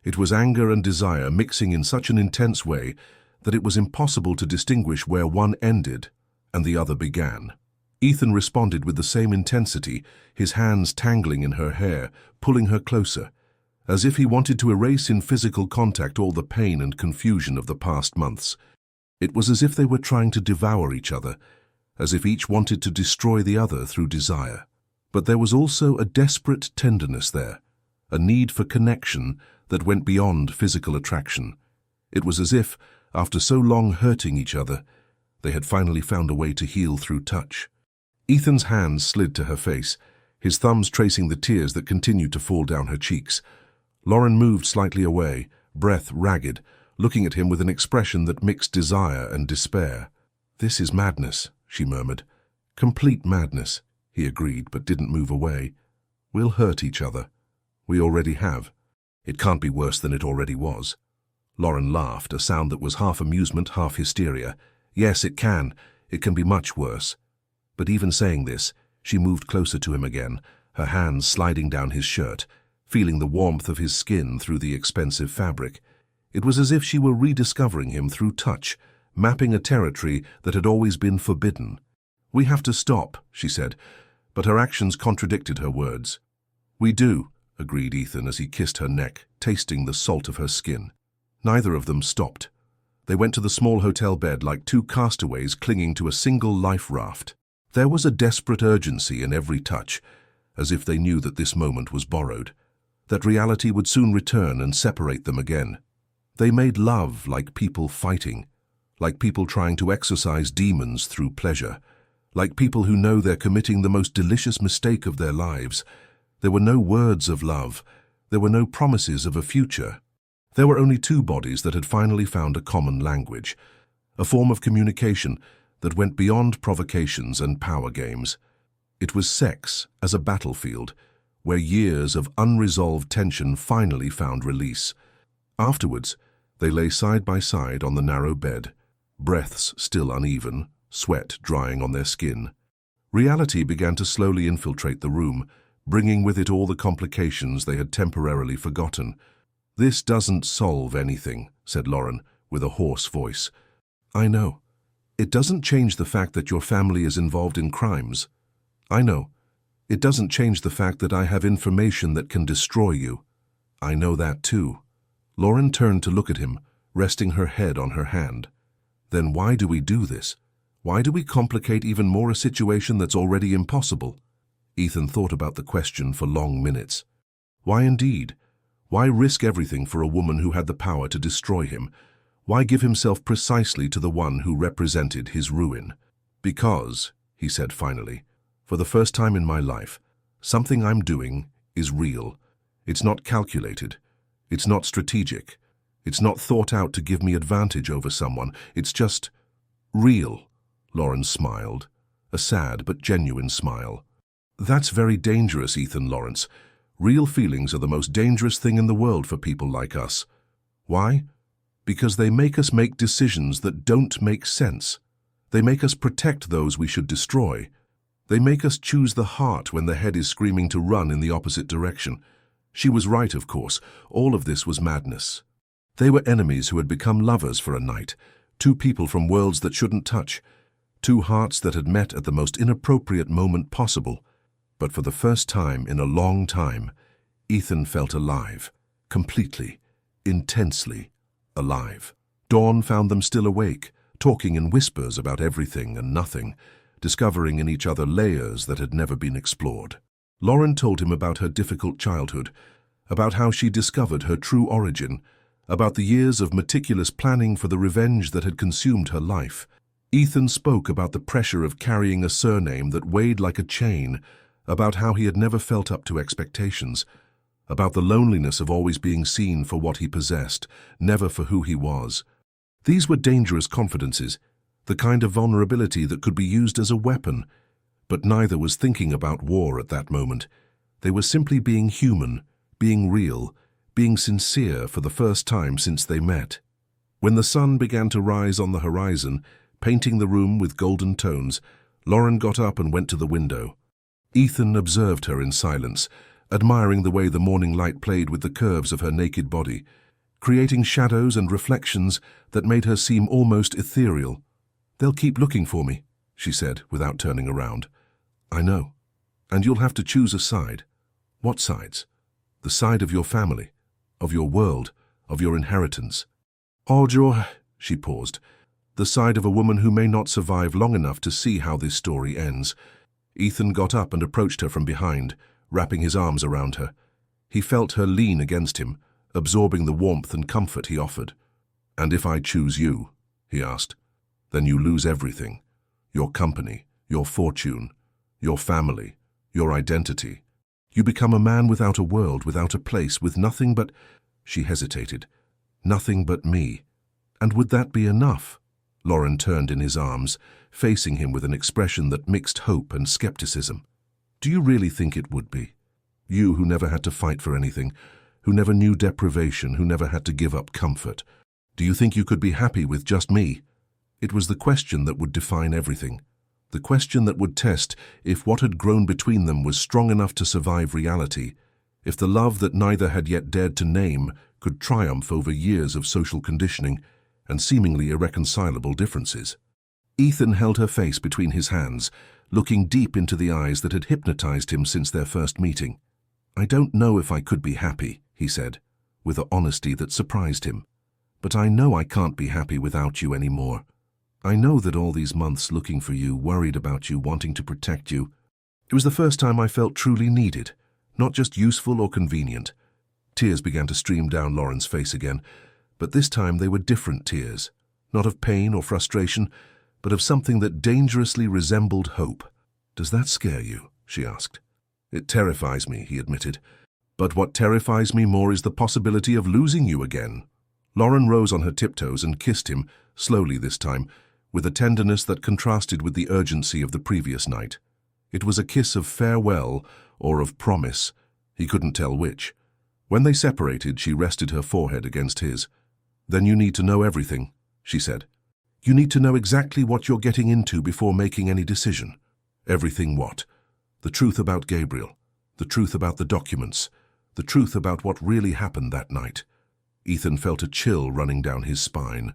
It was anger and desire mixing in such an intense way that it was impossible to distinguish where one ended and the other began. Ethan responded with the same intensity, his hands tangling in her hair, pulling her closer, as if he wanted to erase in physical contact all the pain and confusion of the past months. It was as if they were trying to devour each other, as if each wanted to destroy the other through desire. But there was also a desperate tenderness there, a need for connection that went beyond physical attraction. It was as if, after so long hurting each other, they had finally found a way to heal through touch. Ethan's hands slid to her face, his thumbs tracing the tears that continued to fall down her cheeks. Lauren moved slightly away, breath ragged, looking at him with an expression that mixed desire and despair. "This is madness," she murmured. "Complete madness," he agreed, but didn't move away. "We'll hurt each other. We already have. It can't be worse than it already was." Lauren laughed, a sound that was half amusement, half hysteria. "Yes, it can. It can be much worse." But even saying this, she moved closer to him again, her hands sliding down his shirt, feeling the warmth of his skin through the expensive fabric. It was as if she were rediscovering him through touch, mapping a territory that had always been forbidden. "We have to stop," she said, but her actions contradicted her words. "We do," agreed Ethan as he kissed her neck, tasting the salt of her skin. Neither of them stopped. They went to the small hotel bed like two castaways clinging to a single life raft. There was a desperate urgency in every touch, as if they knew that this moment was borrowed, that reality would soon return and separate them again. They made love like people fighting, like people trying to exorcise demons through pleasure, like people who know they're committing the most delicious mistake of their lives. There were no words of love. There were no promises of a future. There were only two bodies that had finally found a common language, a form of communication that went beyond provocations and power games. It was sex as a battlefield, where years of unresolved tension finally found release. Afterwards, they lay side by side on the narrow bed, breaths still uneven, sweat drying on their skin. Reality began to slowly infiltrate the room, bringing with it all the complications they had temporarily forgotten. "This doesn't solve anything," said Lauren, with a hoarse voice. "I know. It doesn't change the fact that your family is involved in crimes. I know. It doesn't change the fact that I have information that can destroy you. I know that too." Lauren turned to look at him, resting her head on her hand. "Then why do we do this? Why do we complicate even more a situation that's already impossible?" Ethan thought about the question for long minutes. Why indeed? Why risk everything for a woman who had the power to destroy him? Why give himself precisely to the one who represented his ruin? "Because," he said finally, "for the first time in my life, something I'm doing is real. It's not calculated. It's not strategic. It's not thought out to give me advantage over someone. It's just real." Lauren smiled, a sad but genuine smile. "That's very dangerous, Ethan Lawrence. Real feelings are the most dangerous thing in the world for people like us. Why? Because they make us make decisions that don't make sense. They make us protect those we should destroy. They make us choose the heart when the head is screaming to run in the opposite direction." She was right, of course. All of this was madness. They were enemies who had become lovers for a night, two people from worlds that shouldn't touch, two hearts that had met at the most inappropriate moment possible. But for the first time in a long time, Ethan felt alive, completely, intensely alive. Dawn found them still awake, talking in whispers about everything and nothing, discovering in each other layers that had never been explored. Lauren told him about her difficult childhood, about how she discovered her true origin, about the years of meticulous planning for the revenge that had consumed her life. Ethan spoke about the pressure of carrying a surname that weighed like a chain, about how he had never felt up to expectations, about the loneliness of always being seen for what he possessed, never for who he was. These were dangerous confidences, the kind of vulnerability that could be used as a weapon. But neither was thinking about war at that moment. They were simply being human, being real, being sincere for the first time since they met. When the sun began to rise on the horizon, painting the room with golden tones, Lauren got up and went to the window. Ethan observed her in silence, admiring the way the morning light played with the curves of her naked body, creating shadows and reflections that made her seem almost ethereal. "They'll keep looking for me," she said, without turning around. "I know. And you'll have to choose a side." "What sides?" "The side of your family, of your world, of your inheritance." She paused. "The side of a woman who may not survive long enough to see how this story ends." Ethan got up and approached her from behind, wrapping his arms around her. He felt her lean against him, absorbing the warmth and comfort he offered. "And if I choose you," he asked, "then you lose everything. Your company, your fortune, your family, your identity. You become a man without a world, without a place, with nothing but—" She hesitated. "Nothing but me. And would that be enough?" Lauren turned in his arms, facing him with an expression that mixed hope and skepticism. "Do you really think it would be? You who never had to fight for anything, who never knew deprivation, who never had to give up comfort. Do you think you could be happy with just me?" It was the question that would define everything. The question that would test if what had grown between them was strong enough to survive reality, if the love that neither had yet dared to name could triumph over years of social conditioning and seemingly irreconcilable differences. Ethan held her face between his hands, looking deep into the eyes that had hypnotized him since their first meeting. "I don't know if I could be happy," he said, with an honesty that surprised him. "But I know I can't be happy without you anymore. I know that all these months looking for you, worried about you, wanting to protect you, it was the first time I felt truly needed, not just useful or convenient." Tears began to stream down Lauren's face again, but this time they were different tears, not of pain or frustration, but of something that dangerously resembled hope. "Does that scare you?" she asked. "It terrifies me," he admitted. "But what terrifies me more is the possibility of losing you again." Lauren rose on her tiptoes and kissed him, slowly this time, with a tenderness that contrasted with the urgency of the previous night. It was a kiss of farewell or of promise. He couldn't tell which. When they separated, she rested her forehead against his. "Then you need to know everything," she said. "You need to know exactly what you're getting into before making any decision." "Everything what?" "The truth about Gabriel. The truth about the documents. The truth about what really happened that night. Ethan felt a chill running down his spine.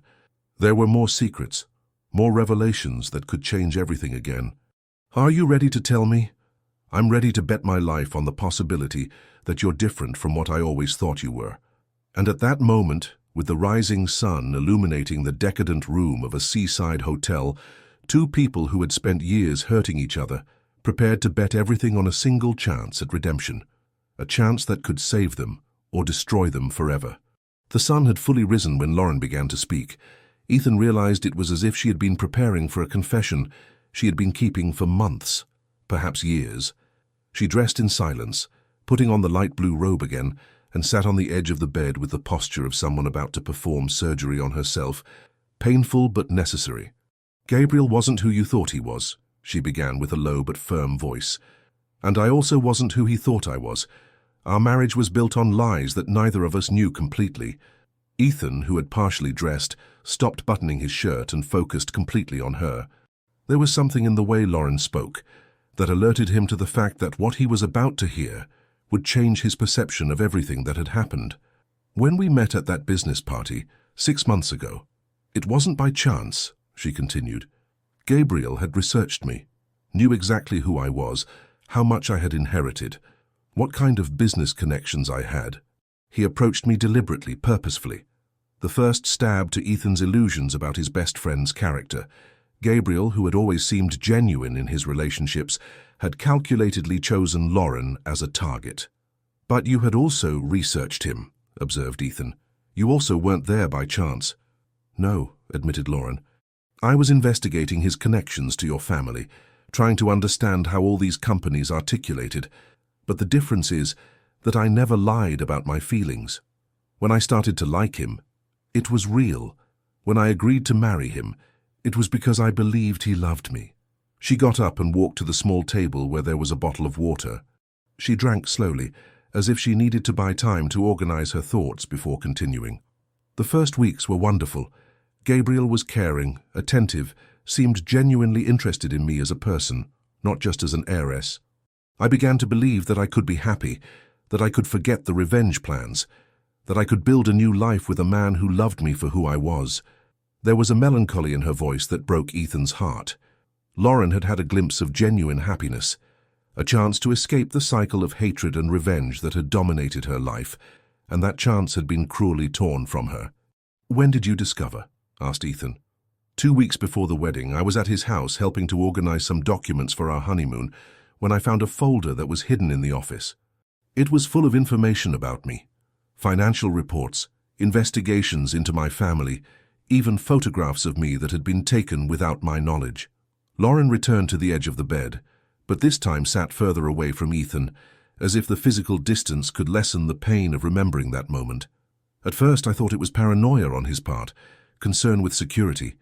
There were more secrets, more revelations that could change everything again. Are you ready to tell me? I'm ready to bet my life on the possibility that you're different from what I always thought you were. And at that moment, with the rising sun illuminating the decadent room of a seaside hotel, two people who had spent years hurting each other prepared to bet everything on a single chance at redemption, a chance that could save them or destroy them forever. The sun had fully risen when Lauren began to speak. Ethan realized it was as if she had been preparing for a confession she had been keeping for months, perhaps years. She dressed in silence, putting on the light blue robe again, and sat on the edge of the bed with the posture of someone about to perform surgery on herself, painful but necessary. Gabriel wasn't who you thought he was, she began with a low but firm voice. And I also wasn't who he thought I was. Our marriage was built on lies that neither of us knew completely. Ethan, who had partially dressed, stopped buttoning his shirt and focused completely on her. There was something in the way Lauren spoke that alerted him to the fact that what he was about to hear would change his perception of everything that had happened. When we met at that business party 6 months ago, it wasn't by chance, she continued. Gabriel had researched me, knew exactly who I was, how much I had inherited, what kind of business connections I had. He approached me deliberately, purposefully. The first stab to Ethan's illusions about his best friend's character. Gabriel, who had always seemed genuine in his relationships, had calculatedly chosen Lauren as a target. But you had also researched him, observed Ethan. You also weren't there by chance. No, admitted Lauren. I was investigating his connections to your family, trying to understand how all these companies articulated. But the difference is that I never lied about my feelings. When I started to like him, it was real. When I agreed to marry him, it was because I believed he loved me. She got up and walked to the small table where there was a bottle of water. She drank slowly, as if she needed to buy time to organize her thoughts before continuing. The first weeks were wonderful. Gabriel was caring, attentive, seemed genuinely interested in me as a person, not just as an heiress. I began to believe that I could be happy, that I could forget the revenge plans, that I could build a new life with a man who loved me for who I was. There was a melancholy in her voice that broke Ethan's heart. Lauren had had a glimpse of genuine happiness, a chance to escape the cycle of hatred and revenge that had dominated her life, and that chance had been cruelly torn from her. When did you discover? Asked Ethan. 2 weeks before the wedding, I was at his house helping to organize some documents for our honeymoon when I found a folder that was hidden in the office. It was full of information about me. Financial reports, investigations into my family, even photographs of me that had been taken without my knowledge. Lauren returned to the edge of the bed, but this time sat further away from Ethan, as if the physical distance could lessen the pain of remembering that moment. At first I thought it was paranoia on his part, concern with security.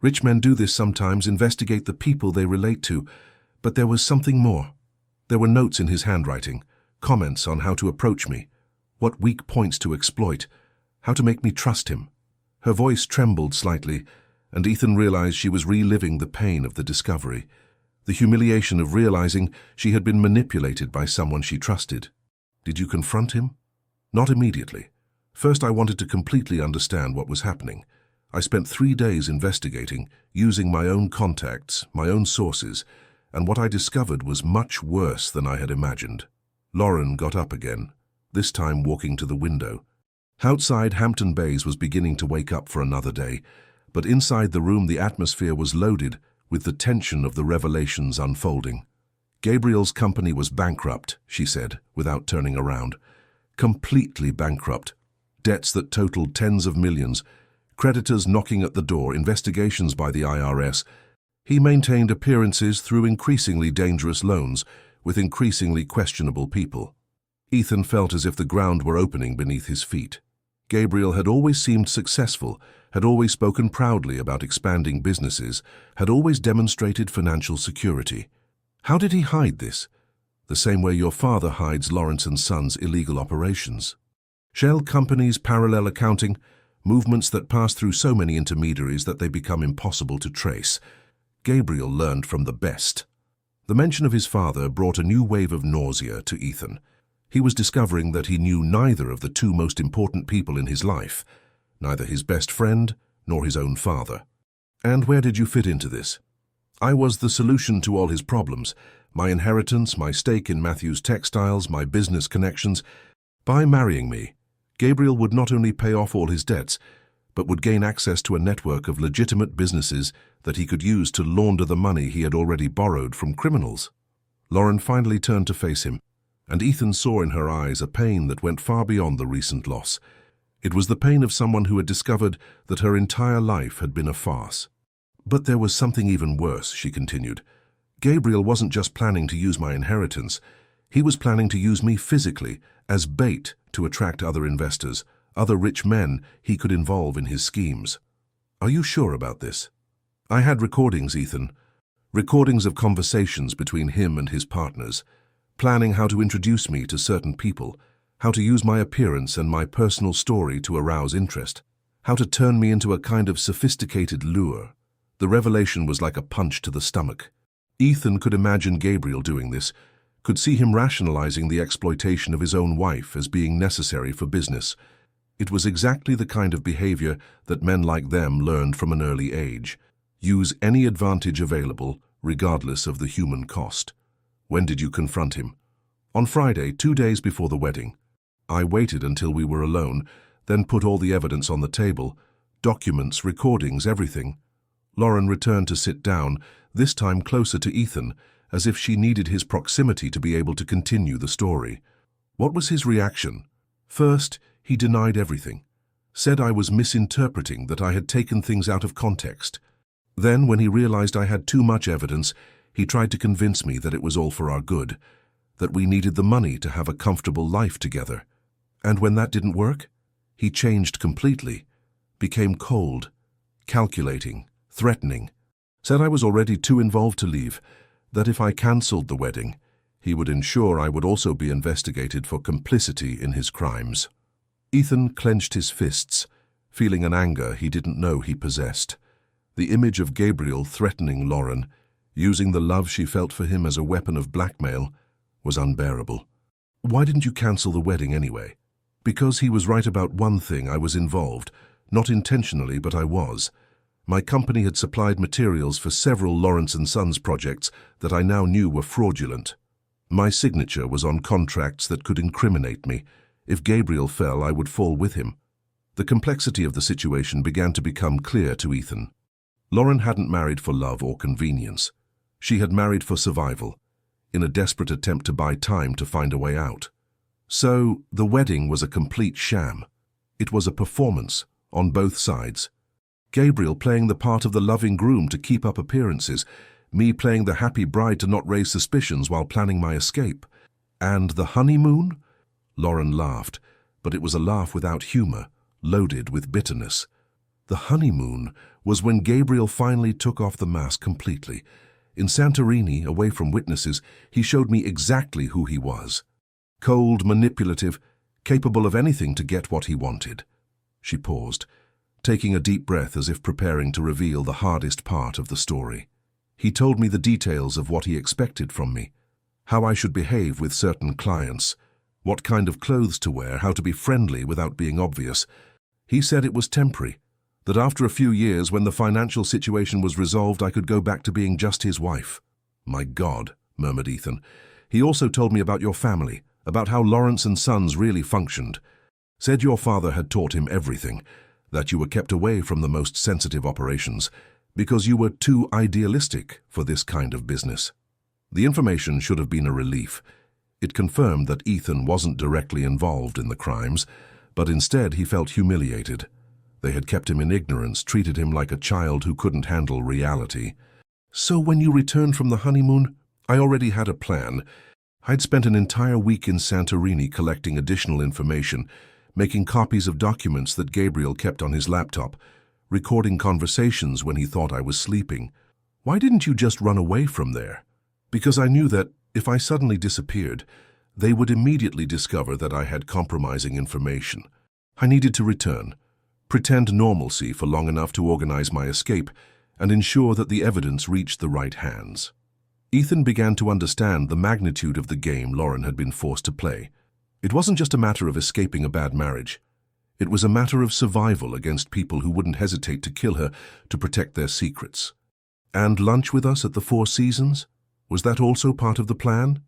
Rich men do this sometimes, investigate the people they relate to, but there was something more. There were notes in his handwriting, comments on how to approach me, what weak points to exploit, how to make me trust him. Her voice trembled slightly, and Ethan realized she was reliving the pain of the discovery, the humiliation of realizing she had been manipulated by someone she trusted. Did you confront him? Not immediately. First, I wanted to completely understand what was happening. I spent 3 days investigating, using my own contacts, my own sources, and what I discovered was much worse than I had imagined. Lauren got up again, this time walking to the window. Outside, Hampton Bays was beginning to wake up for another day, but inside the room the atmosphere was loaded with the tension of the revelations unfolding. Gabriel's company was bankrupt, she said, without turning around. Completely bankrupt. Debts that totaled tens of millions, creditors knocking at the door, investigations by the IRS. He maintained appearances through increasingly dangerous loans with increasingly questionable people. Ethan felt as if the ground were opening beneath his feet. Gabriel had always seemed successful, had always spoken proudly about expanding businesses, had always demonstrated financial security. How did he hide this? The same way your father hides Lawrence and Sons' illegal operations. Shell companies, parallel accounting, movements that pass through so many intermediaries that they become impossible to trace. Gabriel learned from the best. The mention of his father brought a new wave of nausea to Ethan. He was discovering that he knew neither of the two most important people in his life, neither his best friend nor his own father. And where did you fit into this? I was the solution to all his problems. My inheritance, my stake in Matthew's textiles, my business connections. By marrying me, Gabriel would not only pay off all his debts, but would gain access to a network of legitimate businesses that he could use to launder the money he had already borrowed from criminals. Lauren finally turned to face him, and Ethan saw in her eyes a pain that went far beyond the recent loss. It was the pain of someone who had discovered that her entire life had been a farce. But there was something even worse, she continued. Gabriel wasn't just planning to use my inheritance. He was planning to use me physically as bait to attract other investors, other rich men he could involve in his schemes. Are you sure about this? I had recordings, Ethan. Recordings of conversations between him and his partners, planning how to introduce me to certain people, how to use my appearance and my personal story to arouse interest, how to turn me into a kind of sophisticated lure. The revelation was like a punch to the stomach. Ethan could imagine Gabriel doing this, could see him rationalizing the exploitation of his own wife as being necessary for business. It was exactly the kind of behavior that men like them learned from an early age. Use any advantage available, regardless of the human cost. When did you confront him? On Friday, 2 days before the wedding. I waited until we were alone, then put all the evidence on the table. Documents, recordings, everything. Lauren returned to sit down, this time closer to Ethan, as if she needed his proximity to be able to continue the story. What was his reaction? First, he denied everything. Said I was misinterpreting, that I had taken things out of context. Then, when he realized I had too much evidence, he tried to convince me that it was all for our good, that we needed the money to have a comfortable life together. And when that didn't work, he changed completely, became cold, calculating, threatening. Said I was already too involved to leave, that if I cancelled the wedding, he would ensure I would also be investigated for complicity in his crimes. Ethan clenched his fists, feeling an anger he didn't know he possessed. The image of Gabriel threatening Lauren, using the love she felt for him as a weapon of blackmail, was unbearable. Why didn't you cancel the wedding anyway? Because he was right about one thing. I was involved, not intentionally, but I was. My company had supplied materials for several Lawrence & Sons projects that I now knew were fraudulent. My signature was on contracts that could incriminate me. If Gabriel fell, I would fall with him. The complexity of the situation began to become clear to Ethan. Lauren hadn't married for love or convenience. She had married for survival, in a desperate attempt to buy time to find a way out. So, the wedding was a complete sham. It was a performance, on both sides. Gabriel playing the part of the loving groom to keep up appearances, me playing the happy bride to not raise suspicions while planning my escape. And the honeymoon? Lauren laughed, but it was a laugh without humor, loaded with bitterness. The honeymoon was when Gabriel finally took off the mask completely. In Santorini, away from witnesses, he showed me exactly who he was. Cold, manipulative, capable of anything to get what he wanted. She paused, taking a deep breath as if preparing to reveal the hardest part of the story. He told me the details of what he expected from me, how I should behave with certain clients, what kind of clothes to wear, how to be friendly without being obvious. He said it was temporary, that after a few years, when the financial situation was resolved, I could go back to being just his wife. My God, murmured Ethan. He also told me about your family, about how Lawrence & Sons really functioned. Said your father had taught him everything, that you were kept away from the most sensitive operations, because you were too idealistic for this kind of business. The information should have been a relief. It confirmed that Ethan wasn't directly involved in the crimes, but instead he felt humiliated. They had kept him in ignorance, treated him like a child who couldn't handle reality. So when you returned from the honeymoon, I already had a plan. I'd spent an entire week in Santorini collecting additional information, making copies of documents that Gabriel kept on his laptop, recording conversations when he thought I was sleeping. Why didn't you just run away from there? Because I knew that if I suddenly disappeared, they would immediately discover that I had compromising information. I needed to return, pretend normalcy for long enough to organize my escape, and ensure that the evidence reached the right hands. Ethan began to understand the magnitude of the game Lauren had been forced to play. It wasn't just a matter of escaping a bad marriage. It was a matter of survival against people who wouldn't hesitate to kill her to protect their secrets. And lunch with us at the Four Seasons? Was that also part of the plan?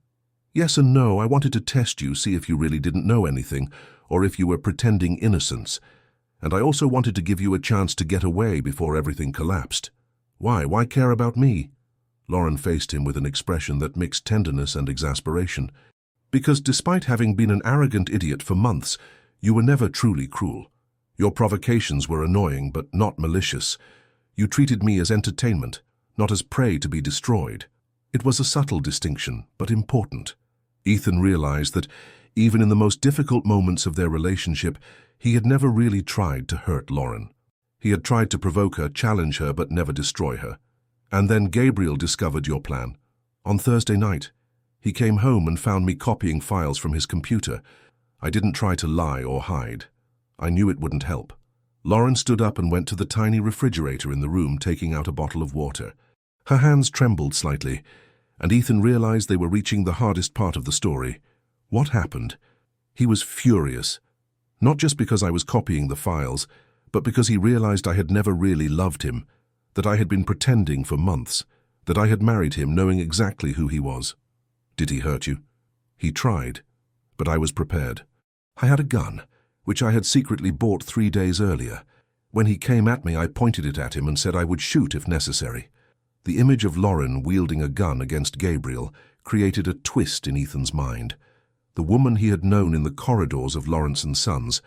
Yes and no. I wanted to test you, see if you really didn't know anything, or if you were pretending innocence. And I also wanted to give you a chance to get away before everything collapsed. Why? Why care about me? Lauren faced him with an expression that mixed tenderness and exasperation. Because despite having been an arrogant idiot for months, you were never truly cruel. Your provocations were annoying but not malicious. You treated me as entertainment, not as prey to be destroyed. It was a subtle distinction, but important. Ethan realized that, even in the most difficult moments of their relationship, he had never really tried to hurt Lauren. He had tried to provoke her, challenge her, but never destroy her. And then Gabriel discovered your plan. On Thursday night, he came home and found me copying files from his computer. I didn't try to lie or hide. I knew it wouldn't help. Lauren stood up and went to the tiny refrigerator in the room, taking out a bottle of water. Her hands trembled slightly, and Ethan realized they were reaching the hardest part of the story. What happened? He was furious. Not just because I was copying the files, but because he realized I had never really loved him, that I had been pretending for months, that I had married him knowing exactly who he was. Did he hurt you? He tried, but I was prepared. I had a gun, which I had secretly bought 3 days earlier. When he came at me, I pointed it at him and said I would shoot if necessary. The image of Lauren wielding a gun against Gabriel created a twist in Ethan's mind. The woman he had known in the corridors of Lawrence & Sons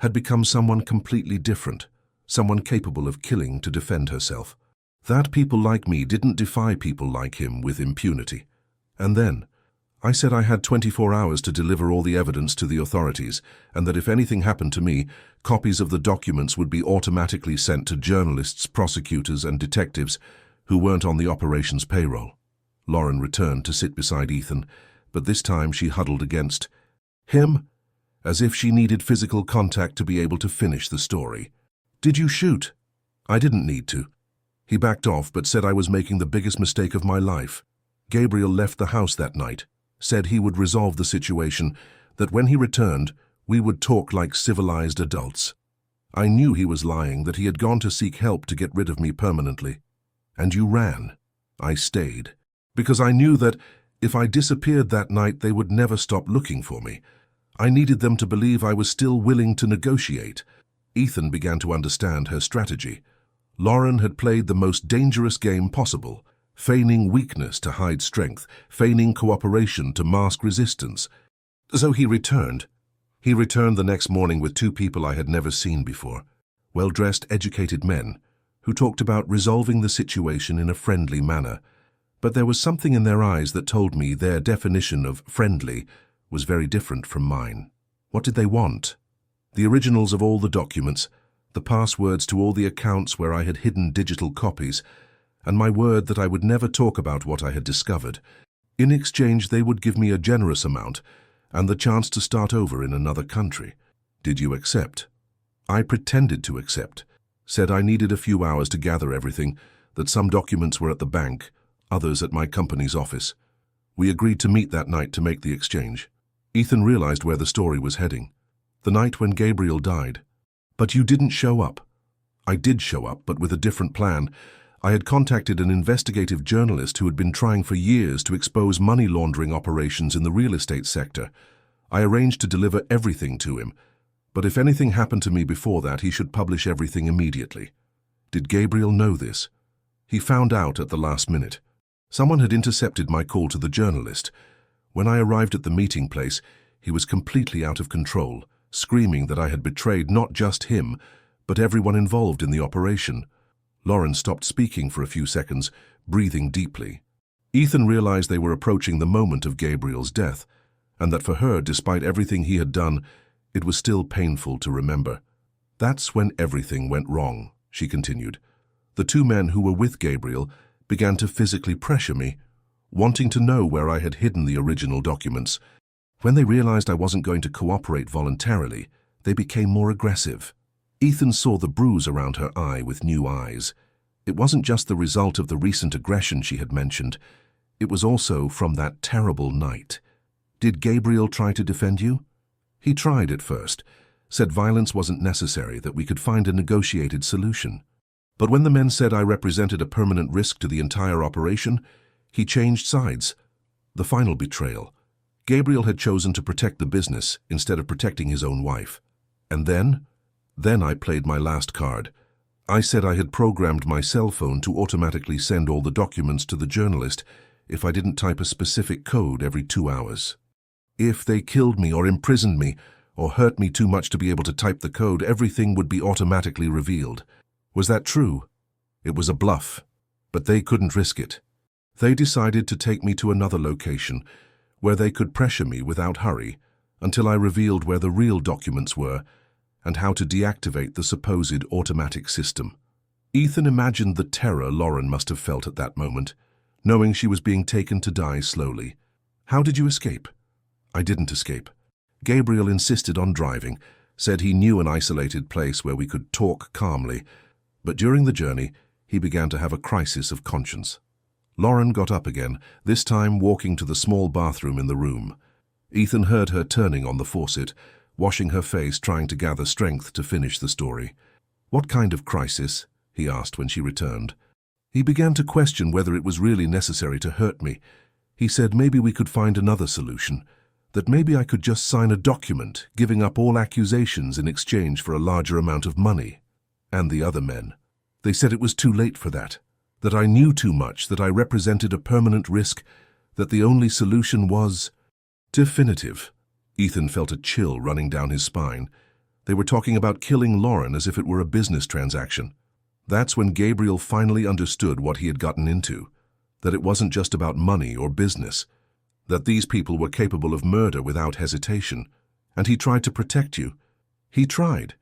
had become someone completely different, someone capable of killing to defend herself. That people like me didn't defy people like him with impunity. And then, I said I had 24 hours to deliver all the evidence to the authorities, and that if anything happened to me, copies of the documents would be automatically sent to journalists, prosecutors, and detectives who weren't on the operation's payroll. Lauren returned to sit beside Ethan, but this time she huddled against him, as if she needed physical contact to be able to finish the story. Did you shoot? I didn't need to. He backed off but said I was making the biggest mistake of my life. Gabriel left the house that night, said he would resolve the situation, that when he returned, we would talk like civilized adults. I knew he was lying, that he had gone to seek help to get rid of me permanently. And you ran. I stayed, because I knew that if I disappeared that night, they would never stop looking for me. I needed them to believe I was still willing to negotiate. Ethan began to understand her strategy. Lauren had played the most dangerous game possible, feigning weakness to hide strength, feigning cooperation to mask resistance. So he returned. He returned the next morning with 2 people I had never seen before, well-dressed, educated men, who talked about resolving the situation in a friendly manner. But there was something in their eyes that told me their definition of friendly was very different from mine. What did they want? The originals of all the documents, the passwords to all the accounts where I had hidden digital copies, and my word that I would never talk about what I had discovered. In exchange, they would give me a generous amount and the chance to start over in another country. Did you accept? I pretended to accept, said I needed a few hours to gather everything, that some documents were at the bank, others at my company's office. We agreed to meet that night to make the exchange. Ethan realized where the story was heading. The night when Gabriel died. But you didn't show up. I did show up, but with a different plan. I had contacted an investigative journalist who had been trying for years to expose money laundering operations in the real estate sector. I arranged to deliver everything to him, but if anything happened to me before that, he should publish everything immediately. Did Gabriel know this? He found out at the last minute. Someone had intercepted my call to the journalist. When I arrived at the meeting place, he was completely out of control, screaming that I had betrayed not just him, but everyone involved in the operation. Lauren stopped speaking for a few seconds, breathing deeply. Ethan realized they were approaching the moment of Gabriel's death, and that for her, despite everything he had done, it was still painful to remember. That's when everything went wrong, she continued. The 2 men who were with Gabriel began to physically pressure me, wanting to know where I had hidden the original documents. When they realized I wasn't going to cooperate voluntarily, they became more aggressive. Ethan saw the bruise around her eye with new eyes. It wasn't just the result of the recent aggression she had mentioned. it was also from that terrible night. Did Gabriel try to defend you? He tried at first, said violence wasn't necessary, that we could find a negotiated solution. But when the men said I represented a permanent risk to the entire operation, he changed sides. The final betrayal. Gabriel had chosen to protect the business instead of protecting his own wife. And then I played my last card. I said I had programmed my cell phone to automatically send all the documents to the journalist if I didn't type a specific code every 2 hours. If they killed me or imprisoned me or hurt me too much to be able to type the code, everything would be automatically revealed. Was that true? It was a bluff, but they couldn't risk it. They decided to take me to another location where they could pressure me without hurry until I revealed where the real documents were and how to deactivate the supposed automatic system. Ethan imagined the terror Lauren must have felt at that moment, knowing she was being taken to die slowly. How did you escape? I didn't escape. Gabriel insisted on driving, said he knew an isolated place where we could talk calmly, but during the journey, he began to have a crisis of conscience. Lauren got up again, this time walking to the small bathroom in the room. Ethan heard her turning on the faucet, washing her face, trying to gather strength to finish the story. What kind of crisis? He asked when she returned. He began to question whether it was really necessary to hurt me. He said maybe we could find another solution, that maybe I could just sign a document giving up all accusations in exchange for a larger amount of money. And the other men. They said it was too late for that I knew too much, that I represented a permanent risk, that the only solution was definitive. Ethan felt a chill running down his spine. They were talking about killing Lauren as if it were a business transaction. That's when Gabriel finally understood what he had gotten into, that it wasn't just about money or business, that these people were capable of murder without hesitation. And he tried to protect you. He tried.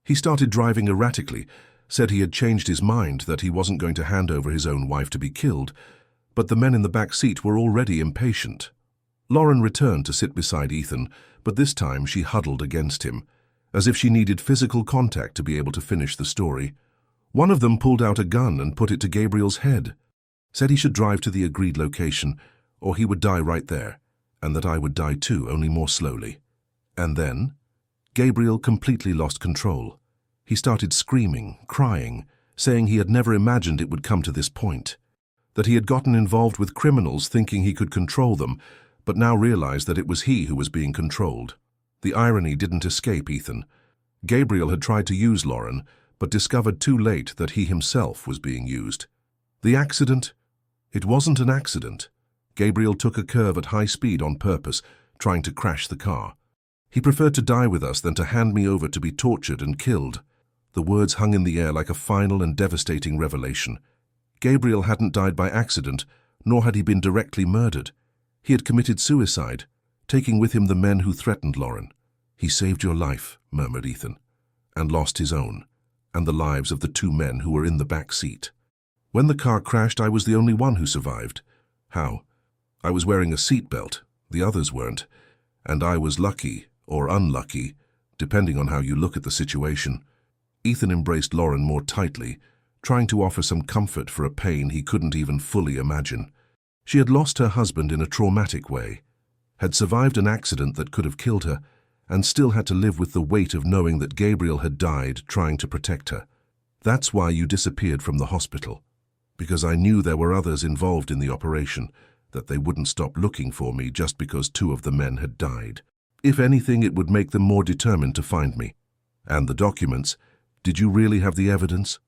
He started driving erratically, said he had changed his mind, that he wasn't going to hand over his own wife to be killed, but the men in the back seat were already impatient. Lauren returned to sit beside Ethan, but this time she huddled against him, as if she needed physical contact to be able to finish the story. One of them pulled out a gun and put it to Gabriel's head, said he should drive to the agreed location, or he would die right there, and that I would die too, only more slowly. And then Gabriel completely lost control. He started screaming, crying, saying he had never imagined it would come to this point, that he had gotten involved with criminals thinking he could control them, but now realized that it was he who was being controlled. The irony didn't escape Ethan. Gabriel had tried to use Lauren, but discovered too late that he himself was being used. The accident? It wasn't an accident. Gabriel took a curve at high speed on purpose, trying to crash the car. He preferred to die with us than to hand me over to be tortured and killed. The words hung in the air like a final and devastating revelation. Gabriel hadn't died by accident, nor had he been directly murdered. He had committed suicide, taking with him the men who threatened Lauren. He saved your life, murmured Ethan, and lost his own, and the lives of the 2 men who were in the back seat. When the car crashed, I was the only one who survived. How? I was wearing a seatbelt, the others weren't, and I was lucky, or unlucky, depending on how you look at the situation. Ethan embraced Lauren more tightly, trying to offer some comfort for a pain he couldn't even fully imagine. She had lost her husband in a traumatic way, had survived an accident that could have killed her, and still had to live with the weight of knowing that Gabriel had died trying to protect her. That's why you disappeared from the hospital, because I knew there were others involved in the operation, that they wouldn't stop looking for me just because 2 of the men had died. If anything, it would make them more determined to find me. And the documents, did you really have the evidence?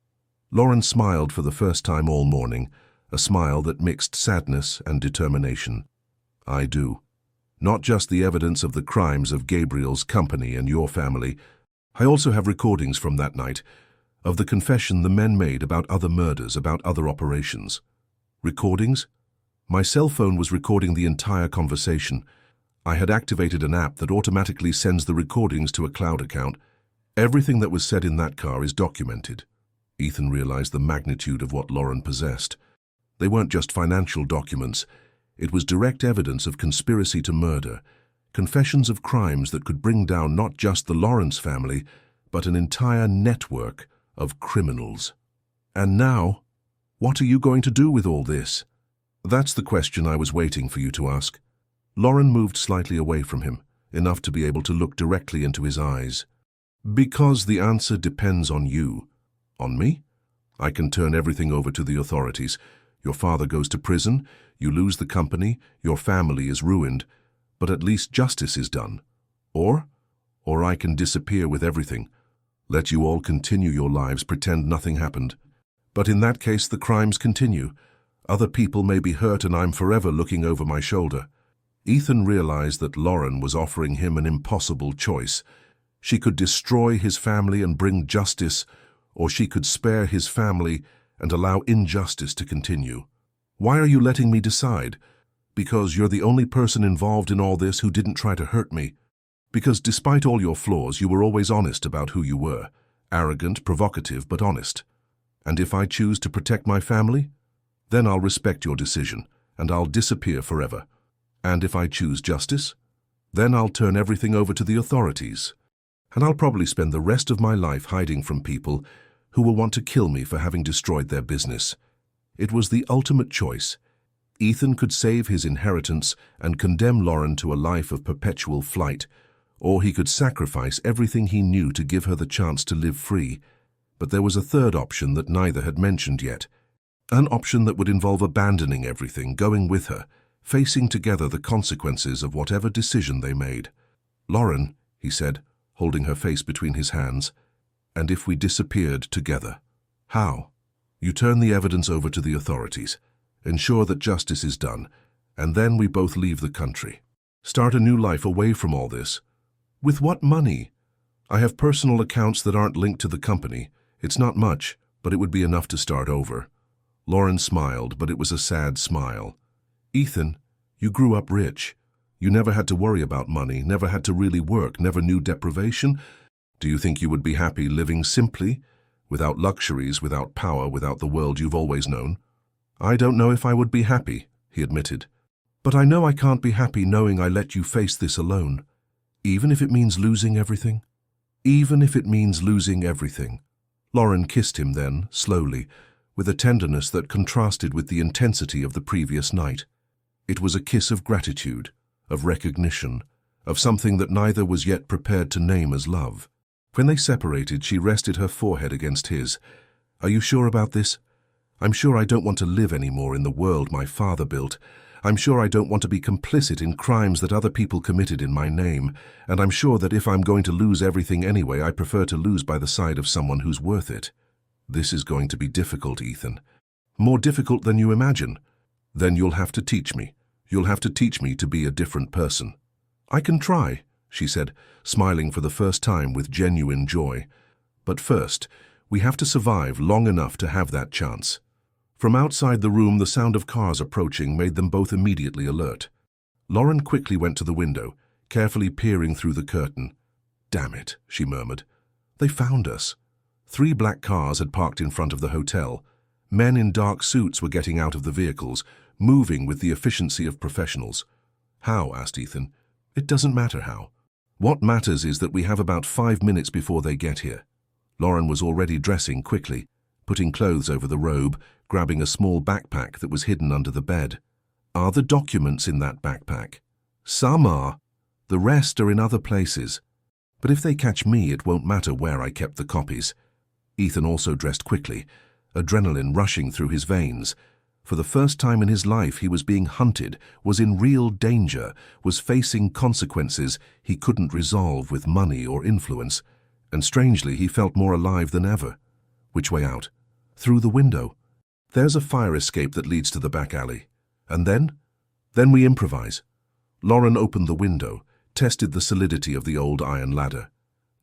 Lauren smiled for the first time all morning, a smile that mixed sadness and determination. I do. Not just the evidence of the crimes of Gabriel's company and your family. I also have recordings from that night, of the confession the men made about other murders, about other operations. Recordings? My cell phone was recording the entire conversation. I had activated an app that automatically sends the recordings to a cloud account. Everything that was said in that car is documented. Ethan realized the magnitude of what Lauren possessed. They weren't just financial documents. It was direct evidence of conspiracy to murder, confessions of crimes that could bring down not just the Lawrence family, but an entire network of criminals. And now, what are you going to do with all this? That's the question I was waiting for you to ask. Lauren moved slightly away from him, enough to be able to look directly into his eyes. Because the answer depends on you. On me? I can turn everything over to the authorities. Your father goes to prison, you lose the company, your family is ruined, but at least justice is done. Or I can disappear with everything. Let you all continue your lives, pretend nothing happened. But in that case, the crimes continue. Other people may be hurt and I'm forever looking over my shoulder. Ethan realized that Lauren was offering him an impossible choice. She could destroy his family and bring justice, or she could spare his family and allow injustice to continue. Why are you letting me decide? Because you're the only person involved in all this who didn't try to hurt me. Because despite all your flaws, you were always honest about who you were. Arrogant, provocative, but honest. And if I choose to protect my family, then I'll respect your decision, and I'll disappear forever. And if I choose justice, then I'll turn everything over to the authorities. And I'll probably spend the rest of my life hiding from people who will want to kill me for having destroyed their business. It was the ultimate choice. Ethan could save his inheritance and condemn Lauren to a life of perpetual flight, or he could sacrifice everything he knew to give her the chance to live free. But there was a third option that neither had mentioned yet. An option that would involve abandoning everything, going with her, facing together the consequences of whatever decision they made. Lauren, he said, holding her face between his hands, and if we disappeared together? How? You turn the evidence over to the authorities, ensure that justice is done, and then we both leave the country. Start a new life away from all this. With what money? I have personal accounts that aren't linked to the company. It's not much, but it would be enough to start over. Lauren smiled, but it was a sad smile. Ethan, you grew up rich. You never had to worry about money, never had to really work, never knew deprivation. Do you think you would be happy living simply, without luxuries, without power, without the world you've always known? I don't know if I would be happy, he admitted. But I know I can't be happy knowing I let you face this alone. Even if it means losing everything? Even if it means losing everything. Lauren kissed him then, slowly, with a tenderness that contrasted with the intensity of the previous night. It was a kiss of gratitude, of recognition, of something that neither was yet prepared to name as love. When they separated, she rested her forehead against his. Are you sure about this? I'm sure I don't want to live anymore in the world my father built. I'm sure I don't want to be complicit in crimes that other people committed in my name, and I'm sure that if I'm going to lose everything anyway, I prefer to lose by the side of someone who's worth it. This is going to be difficult, Ethan. More difficult than you imagine. Then you'll have to teach me. You'll have to teach me to be a different person. I can try, she said, smiling for the first time with genuine joy. But first, we have to survive long enough to have that chance. From outside the room, the sound of cars approaching made them both immediately alert. Lauren quickly went to the window, carefully peering through the curtain. Damn it, she murmured. They found us. 3 black cars had parked in front of the hotel. Men in dark suits were getting out of the vehicles, moving with the efficiency of professionals. How? Asked Ethan. It doesn't matter how. What matters is that we have about 5 minutes before they get here. Lauren was already dressing quickly, putting clothes over the robe, grabbing a small backpack that was hidden under the bed. Are the documents in that backpack? Some are. The rest are in other places. But if they catch me, it won't matter where I kept the copies. Ethan also dressed quickly, adrenaline rushing through his veins. For the first time in his life, he was being hunted, was in real danger, was facing consequences he couldn't resolve with money or influence. And strangely, he felt more alive than ever. Which way out? Through the window. There's a fire escape that leads to the back alley. And then? Then we improvise. Lauren opened the window, tested the solidity of the old iron ladder.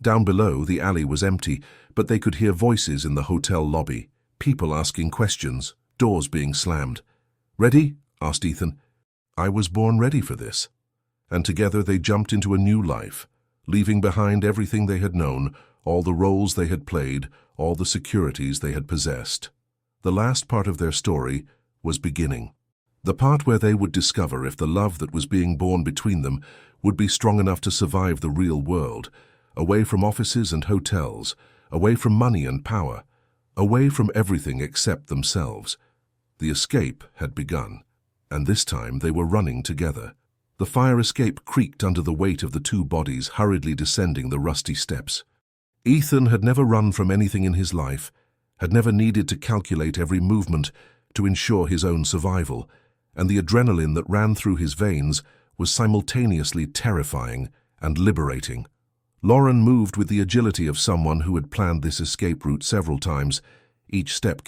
Down below, the alley was empty, but they could hear voices in the hotel lobby, people asking questions, doors being slammed. Ready? Asked Ethan. I was born ready for this. And together they jumped into a new life, leaving behind everything they had known, all the roles they had played, all the securities they had possessed. The last part of their story was beginning. The part where they would discover if the love that was being born between them would be strong enough to survive the real world, away from offices and hotels, away from money and power, away from everything except themselves. The escape had begun. and this time they were running together. The fire escape creaked under the weight of the two bodies hurriedly descending the rusty steps. Ethan had never run from anything in his life, had never needed to calculate every movement to ensure his own survival, and the adrenaline that ran through his veins was simultaneously terrifying and liberating. Lauren moved with the agility of someone who had planned this escape route several times, each step